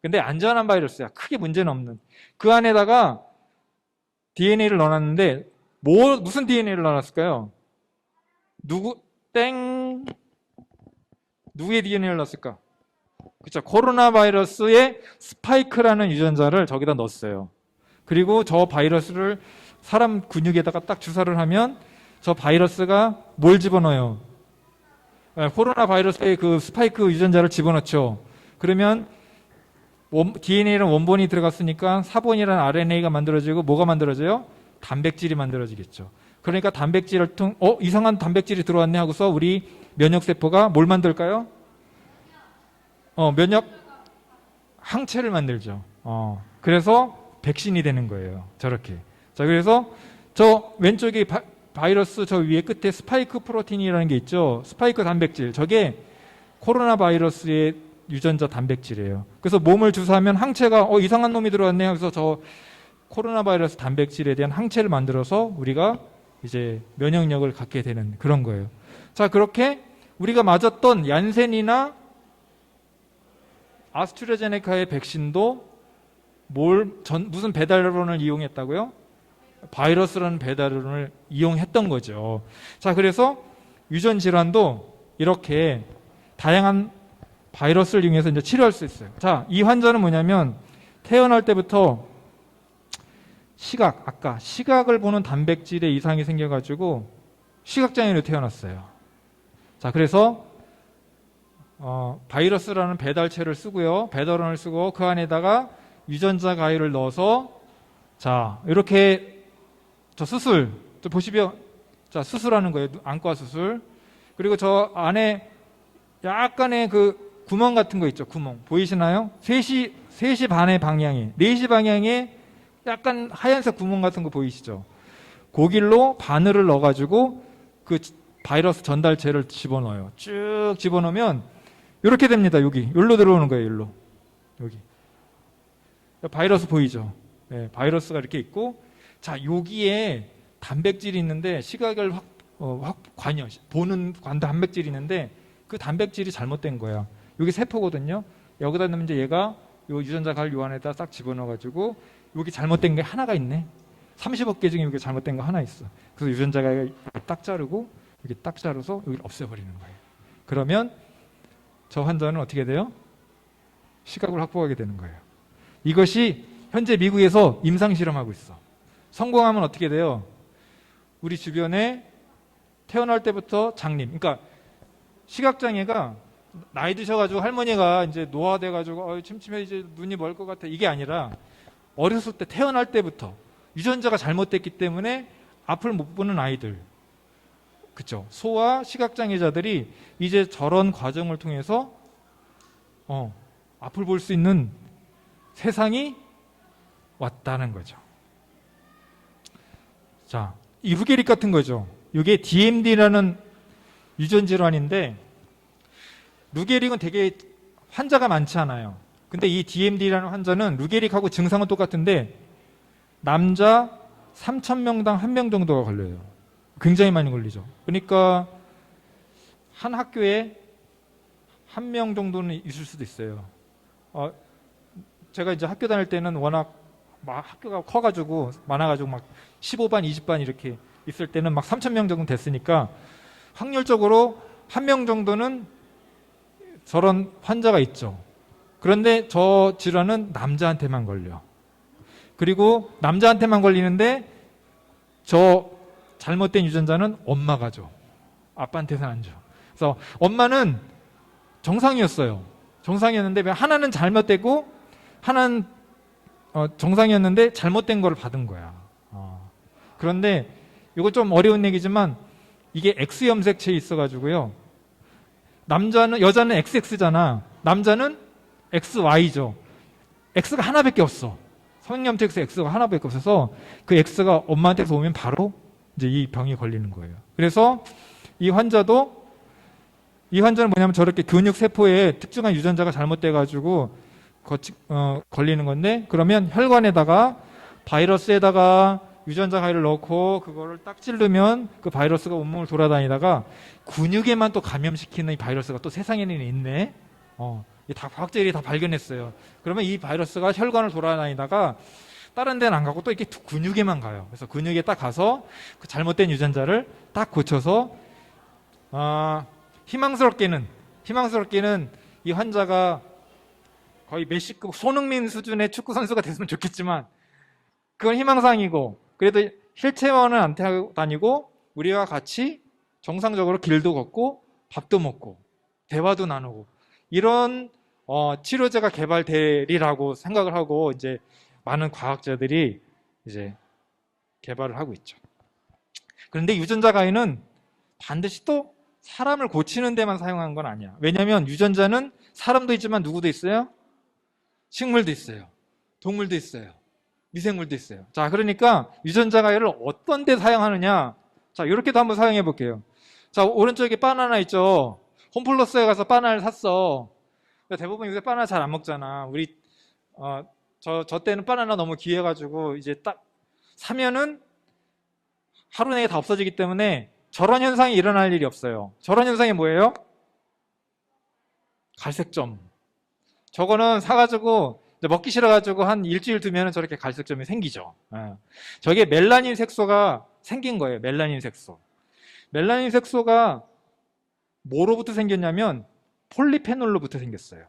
근데 안전한 바이러스야. 크게 문제는 없는. 그 안에다가 DNA를 넣어놨는데 무슨 DNA를 넣어놨을까요? 누구의 DNA를 넣었을까? 그렇죠. 코로나 바이러스의 스파이크라는 유전자를 저기다 넣었어요. 그리고 저 바이러스를 사람 근육에다가 딱 주사를 하면 저 바이러스가 뭘 집어넣어요? 코로나 바이러스의 그 스파이크 유전자를 집어넣죠. 그러면 DNA는 원본이 들어갔으니까 사본이라는 RNA가 만들어지고 뭐가 만들어져요? 단백질이 만들어지겠죠. 그러니까 단백질을 이상한 단백질이 들어왔네 하고서 우리 면역세포가 뭘 만들까요? 면역 항체를 만들죠. 그래서 백신이 되는 거예요. 저렇게. 자, 그래서 저 왼쪽에 바이러스 저 위에 끝에 스파이크 프로틴이라는 게 있죠. 스파이크 단백질. 저게 코로나 바이러스의 유전자 단백질이에요. 그래서 몸을 주사하면 항체가 이상한 놈이 들어왔네 하면서 저 코로나 바이러스 단백질에 대한 항체를 만들어서 우리가 이제 면역력을 갖게 되는 그런 거예요. 자, 그렇게 우리가 맞았던 얀센이나 아스트라제네카의 백신도 무슨 배달원을 이용했다고요? 바이러스라는 배달원을 이용했던 거죠. 자, 그래서 유전 질환도 이렇게 다양한 바이러스를 이용해서 이제 치료할 수 있어요. 자, 이 환자는 뭐냐면 태어날 때부터 아까 시각을 보는 단백질에 이상이 생겨가지고 시각장애로 태어났어요. 자, 그래서 바이러스라는 배달체를 쓰고요, 배달원을 쓰고 그 안에다가 유전자 가위를 넣어서 자, 이렇게 저 수술, 저 보시면 자, 수술하는 거예요. 안과 수술. 그리고 저 안에 약간의 그 구멍 같은 거 있죠. 구멍 보이시나요? 3시 반의 방향에, 4시 방향에 약간 하얀색 구멍 같은 거 보이시죠? 고길로 바늘을 넣어가지고 그 바이러스 전달체를 집어넣어요. 쭉 집어넣으면 이렇게 됩니다. 여기로 들어오는 거예요. 여기로. 여기. 바이러스 보이죠? 네, 바이러스가 이렇게 있고, 자, 여기에 단백질이 있는데 시각을 보는 단백질이 있는데 그 단백질이 잘못된 거야. 여기 세포거든요. 여기다 넣으면 이제 얘가 요 유전자 갈 요 안에다 싹 집어넣어가지고 여기 잘못된 게 하나가 있네. 30억 개 중에 여기 잘못된 거 하나 있어. 그래서 유전자가 딱 자르고 여기 딱 자르서 여기를 없애버리는 거예요. 그러면 저 환자는 어떻게 돼요? 시각을 확보하게 되는 거예요. 이것이 현재 미국에서 임상 실험하고 있어. 성공하면 어떻게 돼요? 우리 주변에 태어날 때부터 장님, 그러니까 시각장애가 나이 드셔가지고 할머니가 이제 노화돼가지고 침침해 이제 눈이 멀 것 같아, 이게 아니라 어렸을 때 태어날 때부터 유전자가 잘못됐기 때문에 앞을 못 보는 아이들, 그쵸? 소아 시각장애자들이 이제 저런 과정을 통해서 앞을 볼 수 있는 세상이 왔다는 거죠. 자, 이 루게릭 같은 거죠. 이게 DMD라는 유전 질환인데, 루게릭은 되게 환자가 많지 않아요. 근데 이 DMD라는 환자는 루게릭하고 증상은 똑같은데 남자 3,000명당 1명 정도가 걸려요. 굉장히 많이 걸리죠. 그러니까 한 학교에 1명 정도는 있을 수도 있어요. 제가 이제 학교 다닐 때는 워낙 막 학교가 커가지고 많아가지고 막 15반, 20반 이렇게 있을 때는 막 3,000명 정도 됐으니까 확률적으로 1명 정도는 저런 환자가 있죠. 그런데 저 질환은 남자한테만 걸려. 그리고 남자한테만 걸리는데 저 잘못된 유전자는 엄마가 줘. 아빠한테는 안 줘. 그래서 엄마는 정상이었어요. 정상이었는데 하나는 잘못되고 하나는 정상이었는데 잘못된 거를 받은 거야. 그런데 이거 좀 어려운 얘기지만 이게 X염색체에 있어가지고요. 여자는 XX잖아. 남자는 XY죠. X가 하나밖에 없어. 성형염색체 X가 하나밖에 없어서 그 X가 엄마한테서 오면 바로 이제 이 병이 걸리는 거예요. 그래서 이 환자는 뭐냐면 저렇게 근육세포에 특정한 유전자가 잘못돼가지고 걸리는 건데, 그러면 혈관에다가 바이러스에다가 유전자 가위를 넣고 그거를 딱 찌르면 그 바이러스가 온몸을 돌아다니다가 근육에만 또 감염시키는 이 바이러스가 또 세상에는 있네. 다 과학자들이 다 발견했어요. 그러면 이 바이러스가 혈관을 돌아다니다가 다른 데는 안 가고 또 이렇게 근육에만 가요. 그래서 근육에 딱 가서 그 잘못된 유전자를 딱 고쳐서 희망스럽게는 이 환자가 거의 메시급 손흥민 수준의 축구 선수가 됐으면 좋겠지만 그건 희망사항이고, 그래도 휠체어는 안 타고 다니고 우리와 같이 정상적으로 길도 걷고 밥도 먹고 대화도 나누고 이런 치료제가 개발되리라고 생각을 하고 이제 많은 과학자들이 이제 개발을 하고 있죠. 그런데 유전자 가위는 반드시 또 사람을 고치는 데만 사용한 건 아니야. 왜냐하면 유전자는 사람도 있지만 누구도 있어요? 식물도 있어요. 동물도 있어요. 미생물도 있어요. 자, 그러니까 유전자 가위를 어떤 데 사용하느냐. 자, 이렇게도 한번 사용해 볼게요. 자, 오른쪽에 바나나 있죠. 홈플러스에 가서 바나나를 샀어. 대부분 요새 바나나 잘 안 먹잖아. 우리 저 때는 바나나 너무 귀해가지고 이제 딱 사면은 하루 내에 다 없어지기 때문에 저런 현상이 일어날 일이 없어요. 저런 현상이 뭐예요? 갈색점. 저거는 사가지고 먹기 싫어가지고 한 일주일 두면 저렇게 갈색점이 생기죠. 저게 멜라닌 색소가 생긴 거예요. 멜라닌 색소. 멜라닌 색소가 뭐로부터 생겼냐면 폴리페놀로부터 생겼어요.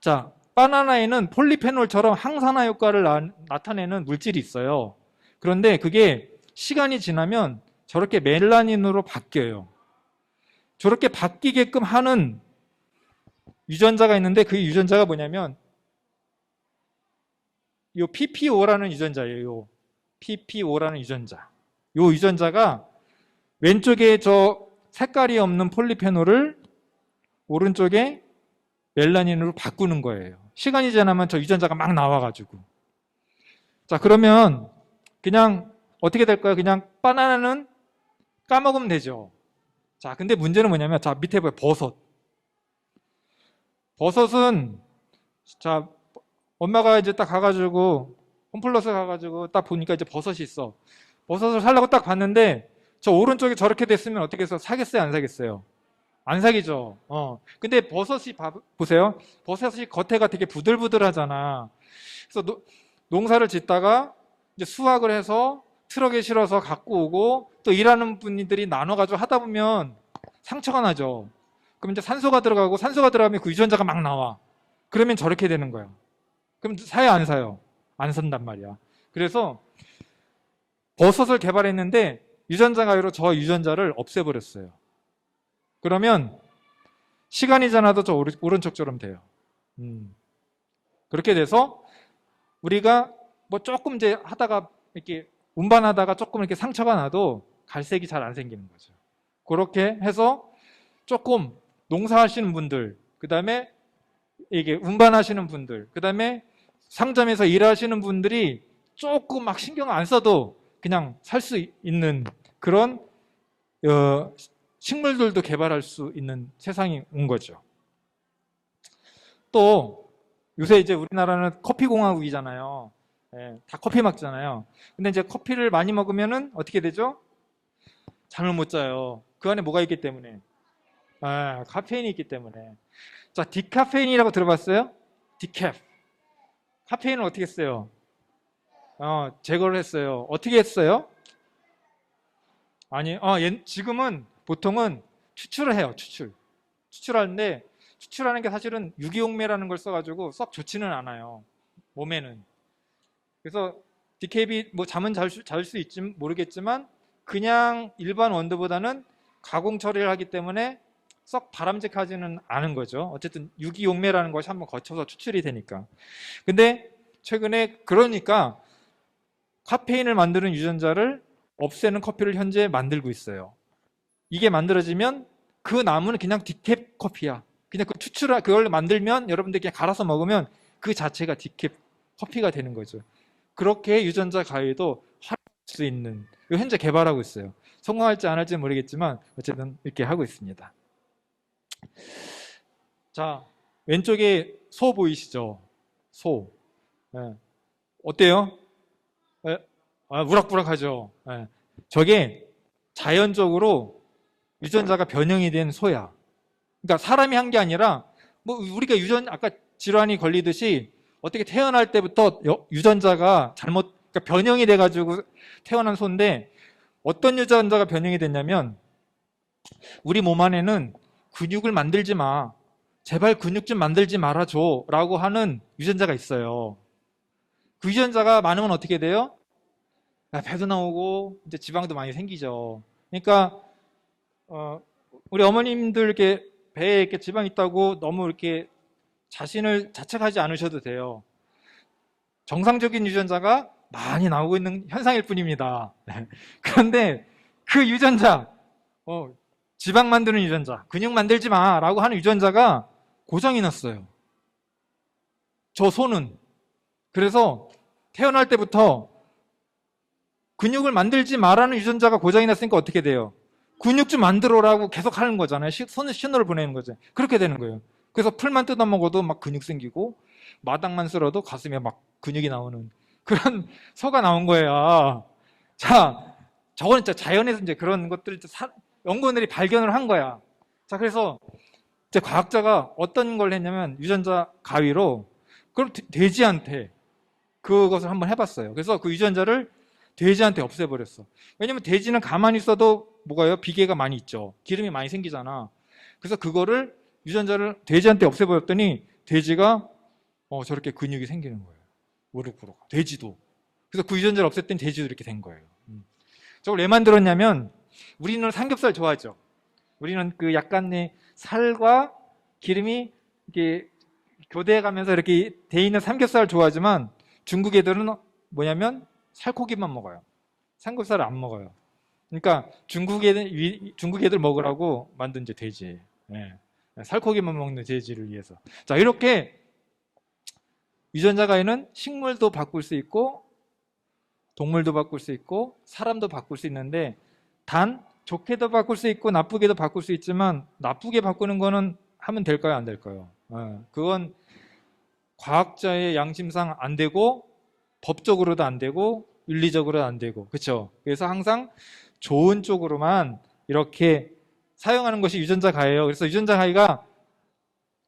자, 바나나에는 폴리페놀처럼 항산화 효과를 나타내는 물질이 있어요. 그런데 그게 시간이 지나면 저렇게 멜라닌으로 바뀌어요. 저렇게 바뀌게끔 하는 유전자가 있는데 그 유전자가 뭐냐면 요 PPO라는 유전자예요. 요 PPO라는 유전자. 요 유전자가 왼쪽에 저 색깔이 없는 폴리페놀을 오른쪽에 멜라닌으로 바꾸는 거예요. 시간이 지나면 저 유전자가 막 나와가지고. 자, 그러면 그냥 어떻게 될까요? 그냥 바나나는 까먹으면 되죠. 자, 근데 문제는 뭐냐면, 자, 밑에 보여, 버섯. 버섯은, 자, 엄마가 이제 딱 가가지고, 홈플러스 가가지고 딱 보니까 이제 버섯이 있어. 버섯을 살려고 딱 봤는데, 저 오른쪽에 저렇게 됐으면 어떻게 해서 사겠어요? 안 사겠어요? 안 사기죠. 근데 버섯이, 보세요. 버섯이 겉에가 되게 부들부들하잖아. 그래서 농사를 짓다가 이제 수확을 해서 트럭에 실어서 갖고 오고 또 일하는 분들이 나눠가지고 하다 보면 상처가 나죠. 그럼 이제 산소가 들어가면 그 유전자가 막 나와. 그러면 저렇게 되는 거예요. 그럼 사요, 안 사요? 안 산단 말이야. 그래서 버섯을 개발했는데 유전자 가위로 저 유전자를 없애버렸어요. 그러면 시간이 지나도 저 오른쪽처럼 돼요. 그렇게 돼서 우리가 뭐 조금 이제 하다가 이렇게 운반하다가 조금 이렇게 상처가 나도 갈색이 잘 안 생기는 거죠. 그렇게 해서 조금 농사하시는 분들, 그 다음에 이게 운반하시는 분들, 그 다음에 상점에서 일하시는 분들이 조금 막 신경 안 써도 그냥 살 수 있는 그런 식물들도 개발할 수 있는 세상이 온 거죠. 또 요새 이제 우리나라는 커피 공화국이잖아요. 예, 다 커피 먹잖아요. 근데 이제 커피를 많이 먹으면은 어떻게 되죠? 잠을 못 자요. 그 안에 뭐가 있기 때문에? 카페인이 있기 때문에. 자, 디카페인이라고 들어봤어요? 디캡. 카페인을 어떻게 했어요? 제거를 했어요. 어떻게 했어요? 아니, 지금은 보통은 추출을 해요. 추출하는데 추출하는 게 사실은 유기용매라는 걸 써가지고 썩 좋지는 않아요. 몸에는. 그래서 디캡이 뭐 잠은 잘 수 있지 모르겠지만 그냥 일반 원두보다는 가공 처리를 하기 때문에 썩 바람직하지는 않은 거죠. 어쨌든 유기용매라는 것이 한번 거쳐서 추출이 되니까. 근데 최근에 그러니까 카페인을 만드는 유전자를 없애는 커피를 현재 만들고 있어요. 이게 만들어지면 그 나무는 그냥 디캡 커피야. 그냥 그걸 만들면 여러분들 그냥 갈아서 먹으면 그 자체가 디캡 커피가 되는 거죠. 그렇게 유전자 가위도 활용할 수 있는, 현재 개발하고 있어요. 성공할지 안 할지 모르겠지만 어쨌든 이렇게 하고 있습니다. 자, 왼쪽에 소 보이시죠? 소. 네. 어때요? 네. 우락부락하죠. 네. 저게 자연적으로 유전자가 변형이 된 소야. 그러니까 사람이 한 게 아니라 뭐 우리가 아까 질환이 걸리듯이 어떻게 태어날 때부터 유전자가 그러니까 변형이 돼가지고 태어난 소인데 어떤 유전자가 변형이 됐냐면 우리 몸 안에는 근육을 만들지 마. 제발 근육 좀 만들지 말아줘. 라고 하는 유전자가 있어요. 그 유전자가 많으면 어떻게 돼요? 배도 나오고 이제 지방도 많이 생기죠. 그러니까 우리 어머님들 이렇게 배에 이렇게 지방 있다고 너무 이렇게 자신을 자책하지 않으셔도 돼요. 정상적인 유전자가 많이 나오고 있는 현상일 뿐입니다. 그런데 그 유전자, 지방 만드는 유전자, 근육 만들지 마 라고 하는 유전자가 고장이 났어요. 저 소는. 그래서 태어날 때부터 근육을 만들지 마라는 유전자가 고장이 났으니까 어떻게 돼요? 근육 좀 만들어라고 계속 하는 거잖아요. 신호를 보내는 거죠. 그렇게 되는 거예요. 그래서 풀만 뜯어 먹어도 막 근육 생기고 마당만 쓸어도 가슴에 막 근육이 나오는 그런 소가 나온 거예요. 자, 저거는 진짜 자연에서 이제 그런 것들을 연구원들이 발견을 한 거야. 자, 그래서 이제 과학자가 어떤 걸 했냐면 유전자 가위로 그럼 돼지한테 그것을 한번 해봤어요. 그래서 그 유전자를 돼지한테 없애버렸어. 왜냐면 돼지는 가만히 있어도 뭐가요? 비계가 많이 있죠. 기름이 많이 생기잖아. 그래서 그거를 유전자를 돼지한테 없애버렸더니 돼지가 저렇게 근육이 생기는 거예요. 무릎으로. 돼지도. 그래서 그 유전자를 없앴더니 돼지도 이렇게 된 거예요. 저걸 왜 만들었냐면 우리는 삼겹살 좋아하죠. 우리는 그 약간의 살과 기름이 이렇게 교대해가면서 이렇게 돼 있는 삼겹살을 좋아하지만 중국 애들은 뭐냐면 살코기만 먹어요. 삼겹살을 안 먹어요. 그러니까 중국 애들 먹으라고 만든 이제 돼지예요. 네. 살코기만 먹는 돼지를 위해서. 자, 이렇게 유전자 가위는 식물도 바꿀 수 있고 동물도 바꿀 수 있고 사람도 바꿀 수 있는데 단 좋게도 바꿀 수 있고 나쁘게도 바꿀 수 있지만 나쁘게 바꾸는 거는 하면 될까요? 안 될까요? 그건 과학자의 양심상 안 되고 법적으로도 안 되고 윤리적으로도 안 되고 그렇죠? 그래서 항상 좋은 쪽으로만 이렇게 사용하는 것이 유전자 가위예요. 그래서 유전자 가위가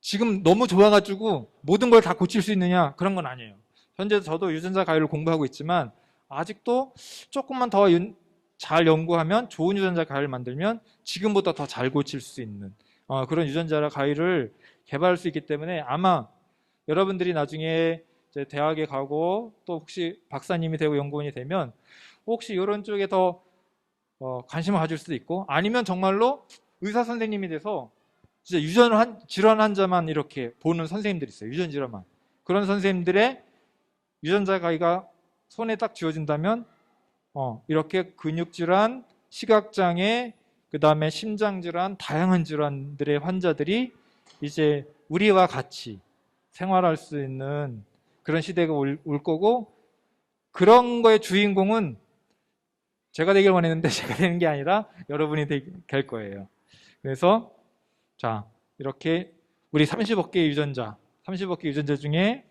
지금 너무 좋아가지고 모든 걸 다 고칠 수 있느냐? 그런 건 아니에요. 현재 저도 유전자 가위를 공부하고 있지만 아직도 조금만 더 잘 연구하면 좋은 유전자 가위를 만들면 지금보다 더 잘 고칠 수 있는 그런 유전자 가위를 개발할 수 있기 때문에 아마 여러분들이 나중에 이제 대학에 가고 또 혹시 박사님이 되고 연구원이 되면 혹시 이런 쪽에 더 관심을 가질 수도 있고 아니면 정말로 의사 선생님이 돼서 진짜 질환 환자만 이렇게 보는 선생님들이 있어요. 유전 질환만. 그런 선생님들의 유전자 가위가 손에 딱 쥐어진다면 이렇게 근육 질환, 시각 장애, 그 다음에 심장 질환, 다양한 질환들의 환자들이 이제 우리와 같이 생활할 수 있는 그런 시대가 올 거고 그런 거의 주인공은 제가 되길 원했는데 제가 되는 게 아니라 여러분이 될 거예요. 그래서 자 이렇게 우리 30억 개의 유전자 중에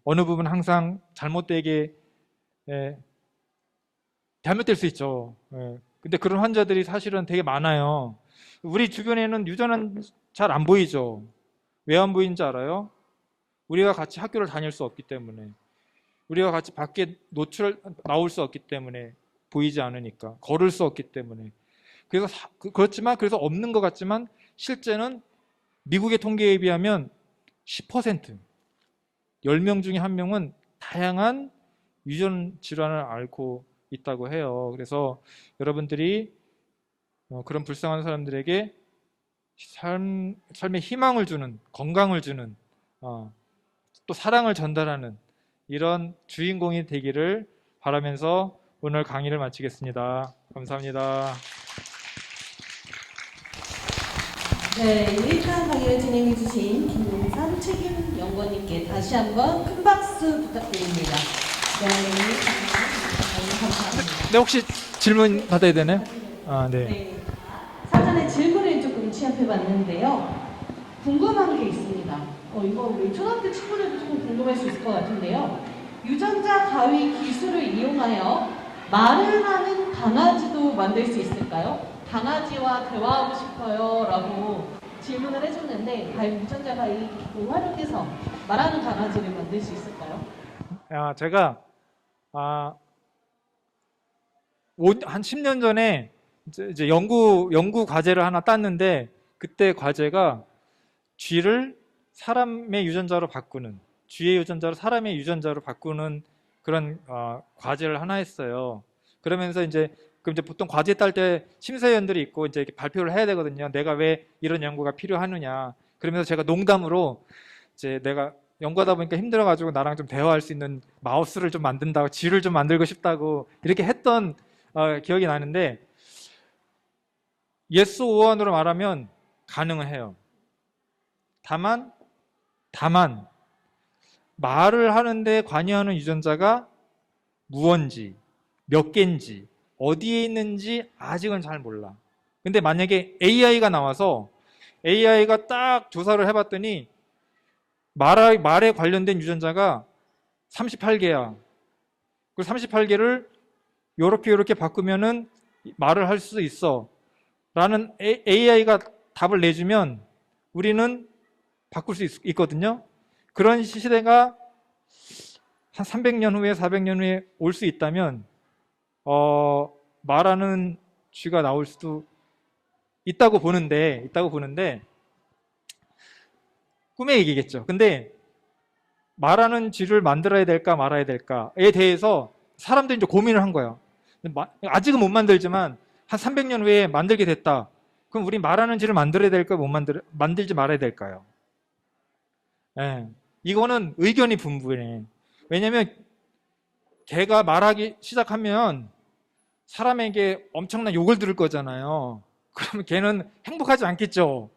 어느 부분 항상 잘못될 수 있죠. 근데 그런 환자들이 사실은 되게 많아요. 우리 주변에는 유전은 잘 안 보이죠. 왜 안 보이는지 알아요? 우리가 같이 학교를 다닐 수 없기 때문에 우리가 같이 밖에 나올 수 없기 때문에 보이지 않으니까 걸을 수 없기 때문에 그렇지만 그래서 없는 것 같지만 실제는 미국의 통계에 비하면 10% 10명 중에 1명은 다양한 유전 질환을 앓고 있다고 해요. 그래서 여러분들이 그런 불쌍한 사람들에게 삶에 희망을 주는 건강을 주는 또 사랑을 전달하는 이런 주인공이 되기를 바라면서 오늘 강의를 마치겠습니다. 감사합니다. 네, 유익한 강의를 진행해 주신 김용삼 책임연구원님께 다시 한번 큰 박수 부탁드립니다. 감사합니다. 네, 혹시 질문 받아야 되나요? 네. 네. 사전에 질문을 조금 취합해 봤는데요. 궁금한 게 있습니다. 이거 우리 초등학교 친구들도 조금 궁금할 수 있을 것 같은데요. 유전자 가위 기술을 이용하여 말을 하는 강아지도 만들 수 있을까요? 강아지와 대화하고 싶어요 라고 질문을 해줬는데 과연 유전자 가위 기술을 활용해서 말하는 강아지를 만들 수 있을까요? 제가 한 10년 전에 이제 연구 과제를 하나 땄는데 그때 과제가 쥐를 사람의 유전자로 바꾸는 쥐의 유전자로 사람의 유전자로 바꾸는 그런 과제를 하나 했어요. 그러면서 이제 보통 과제 딸 때 심사위원들이 있고 이제 이렇게 발표를 해야 되거든요. 내가 왜 이런 연구가 필요하느냐. 그러면서 제가 농담으로 이제 내가 연구하다 보니까 힘들어가지고 나랑 좀 대화할 수 있는 마우스를 좀 만든다고 쥐를 좀 만들고 싶다고 이렇게 했던 기억이 나는데 yes or no로 말하면 가능은 해요. 다만 말을 하는데 관여하는 유전자가 무언지 몇 개인지 어디에 있는지 아직은 잘 몰라. 근데 만약에 AI가 나와서 AI가 딱 조사를 해봤더니 말에 관련된 유전자가 38개야. 그 38개를 요렇게 바꾸면은 말을 할 수 있어. 라는 AI가 답을 내주면 우리는 바꿀 수 있거든요. 그런 시대가 한 300년 후에 400년 후에 올 수 있다면 말하는 쥐가 나올 수도 있다고 보는데 꿈의 얘기겠죠. 근데 말하는 쥐를 만들어야 될까 말아야 될까에 대해서 사람들이 이제 고민을 한 거예요. 아직은 못 만들지만 한 300년 후에 만들게 됐다. 그럼 우리 말하는 쥐를 만들어야 될까 만들지 말아야 될까요? 예. 이거는 의견이 분분해. 왜냐면 걔가 말하기 시작하면 사람에게 엄청난 욕을 들을 거잖아요. 그러면 걔는 행복하지 않겠죠.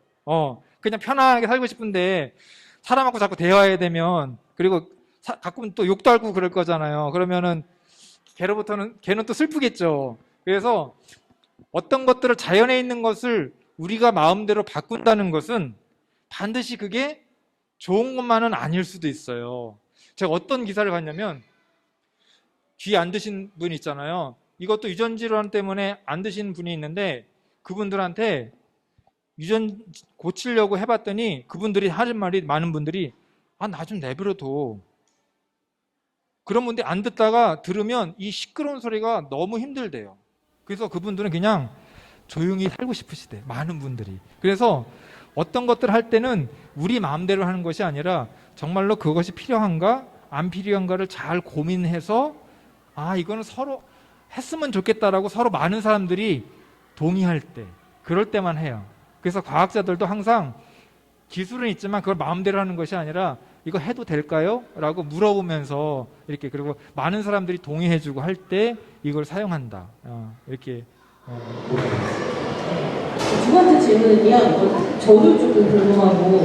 그냥 편안하게 살고 싶은데 사람하고 자꾸 대화해야 되면, 그리고 가끔 또 욕도 하고 그럴 거잖아요. 그러면은 걔는 또 슬프겠죠. 그래서 어떤 것들을 자연에 있는 것을 우리가 마음대로 바꾼다는 것은 반드시 그게 좋은 것만은 아닐 수도 있어요. 제가 어떤 기사를 봤냐면, 귀 안 드신 분 있잖아요. 이것도 유전 질환 때문에 안 드신 분이 있는데, 그분들한테 유전 고치려고 해봤더니 그분들이 하는 말이, 많은 분들이 나 좀 내버려둬. 그런 분들이 안 듣다가 들으면 이 시끄러운 소리가 너무 힘들대요. 그래서 그분들은 그냥 조용히 살고 싶으시대, 많은 분들이. 그래서 어떤 것들을 할 때는 우리 마음대로 하는 것이 아니라 정말로 그것이 필요한가 안 필요한가를 잘 고민해서 이거는 서로 했으면 좋겠다라고 서로 많은 사람들이 동의할 때, 그럴 때만 해요. 그래서 과학자들도 항상 기술은 있지만 그걸 마음대로 하는 것이 아니라 이거 해도 될까요? 라고 물어보면서 이렇게, 그리고 많은 사람들이 동의해주고 할 때 이걸 사용한다. 이렇게. 두 번째 질문은요. 저도 조금 궁금하고,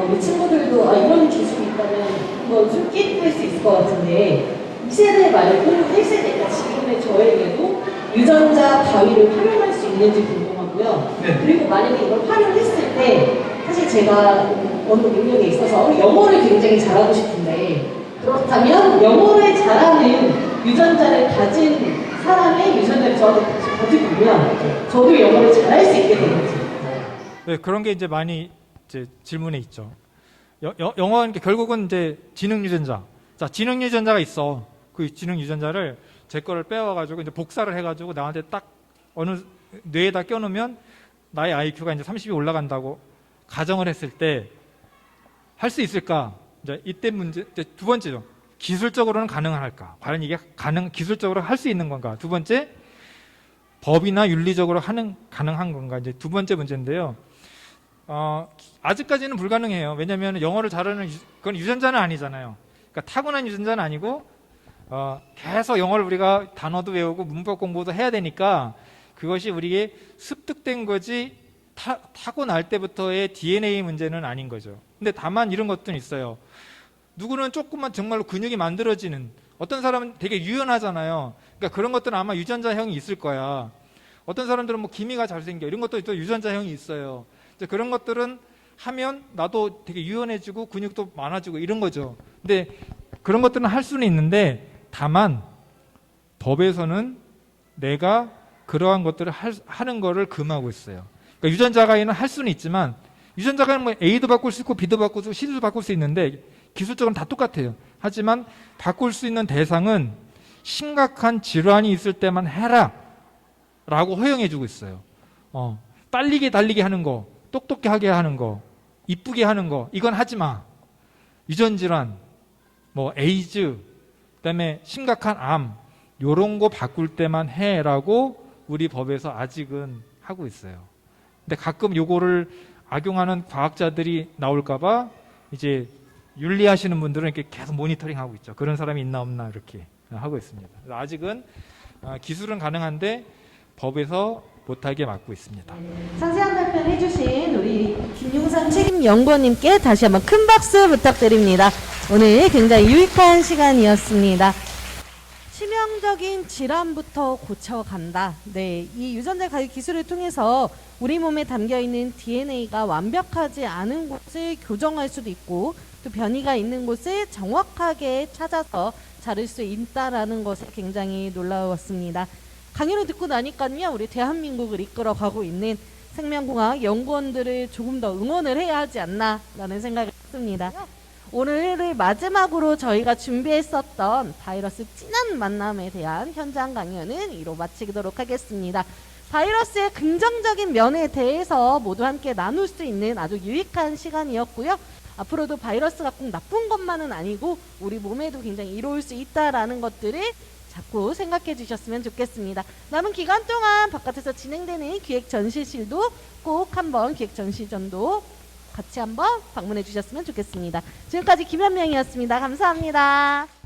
우리 친구들도 이런 기술이 있다면 좀 끼리할 수 있을 것 같은데, 이 세대 말고 1세대가 지금의 저에게도 유전자 가위를 활용할 수 있는지 궁금하고요. 네. 그리고 만약에 이걸 활용했을 때, 사실 제가 어느 능력에 있어서 영어를 굉장히 잘하고 싶은데, 그렇다면 영어를 잘하는 유전자를 가진 사람의 유전자를 저한테 가지고면 저도 영어를 잘할 수 있게 되는지. 네, 그런 게 이제 많이 이제 질문에 있죠. 영어는 결국은 이제 지능 유전자. 자, 지능 유전자가 있어. 그 지능 유전자를 제 거를 빼와가지고 이제 복사를 해가지고 나한테 딱 어느 뇌에다 껴놓으면 나의 IQ가 이제 30이 올라간다고 가정을 했을 때 할 수 있을까? 이제 이때 문제, 이제 두 번째죠. 기술적으로는 가능할까? 과연 이게 기술적으로 할 수 있는 건가? 두 번째, 법이나 윤리적으로 가능한 건가? 이제 두 번째 문제인데요. 아직까지는 불가능해요. 왜냐하면 영어를 잘하는 그건 유전자는 아니잖아요. 그러니까 타고난 유전자는 아니고 계속 영어를 우리가 단어도 외우고 문법 공부도 해야 되니까 그것이 우리에게 습득된 거지 타고날 때부터의 DNA 문제는 아닌 거죠. 근데 다만 이런 것들은 있어요. 누구는 조금만 정말로 근육이 만들어지는, 어떤 사람은 되게 유연하잖아요. 그러니까 그런 것들은 아마 유전자형이 있을 거야. 어떤 사람들은 뭐 기미가 잘생겨, 이런 것도 또 유전자형이 있어요. 이제 그런 것들은 하면 나도 되게 유연해지고 근육도 많아지고 이런 거죠. 근데 그런 것들은 할 수는 있는데, 다만 법에서는 내가 그러한 것들을 하는 거를 금하고 있어요. 그러니까 유전자 가위는 할 수는 있지만, 유전자 가위는 뭐 A도 바꿀 수 있고 B도 바꿀 수 있고 C도 바꿀 수 있는데 기술적으로는 다 똑같아요. 하지만 바꿀 수 있는 대상은 심각한 질환이 있을 때만 해라 라고 허용해주고 있어요. 빨리게 달리게 하는 거, 똑똑하게 하는 거, 이쁘게 하는 거, 이건 하지 마. 유전질환, 뭐 에이즈, 그다음에 심각한 암, 요런 거 바꿀 때만 해라고 우리 법에서 아직은 하고 있어요. 근데 가끔 요거를 악용하는 과학자들이 나올까봐 이제 윤리하시는 분들은 이렇게 계속 모니터링하고 있죠. 그런 사람이 있나 없나 이렇게 하고 있습니다. 아직은 기술은 가능한데 법에서 못하게 막고 있습니다. 상세한 답변 해주신 우리 김용산 책임연구원님께 다시 한번 큰 박수 부탁드립니다. 오늘 굉장히 유익한 시간이었습니다. 치명적인 질환부터 고쳐간다. 네, 이 유전자 가위 기술을 통해서 우리 몸에 담겨있는 DNA가 완벽하지 않은 곳을 교정할 수도 있고, 또 변이가 있는 곳을 정확하게 찾아서 자를 수 있다라는 것에 굉장히 놀라웠습니다. 강연을 듣고 나니까요, 우리 대한민국을 이끌어가고 있는 생명공학 연구원들을 조금 더 응원을 해야 하지 않나라는 생각을 했습니다. 오늘을 마지막으로 저희가 준비했었던 바이러스 진한 만남에 대한 현장 강연은 이로 마치도록 하겠습니다. 바이러스의 긍정적인 면에 대해서 모두 함께 나눌 수 있는 아주 유익한 시간이었고요. 앞으로도 바이러스가 꼭 나쁜 것만은 아니고 우리 몸에도 굉장히 이로울 수 있다라는 것들을 자꾸 생각해 주셨으면 좋겠습니다. 남은 기간 동안 바깥에서 진행되는 기획전시실도 꼭 한번 기획전시전도 같이 한번 방문해 주셨으면 좋겠습니다. 지금까지 김현명이었습니다. 감사합니다.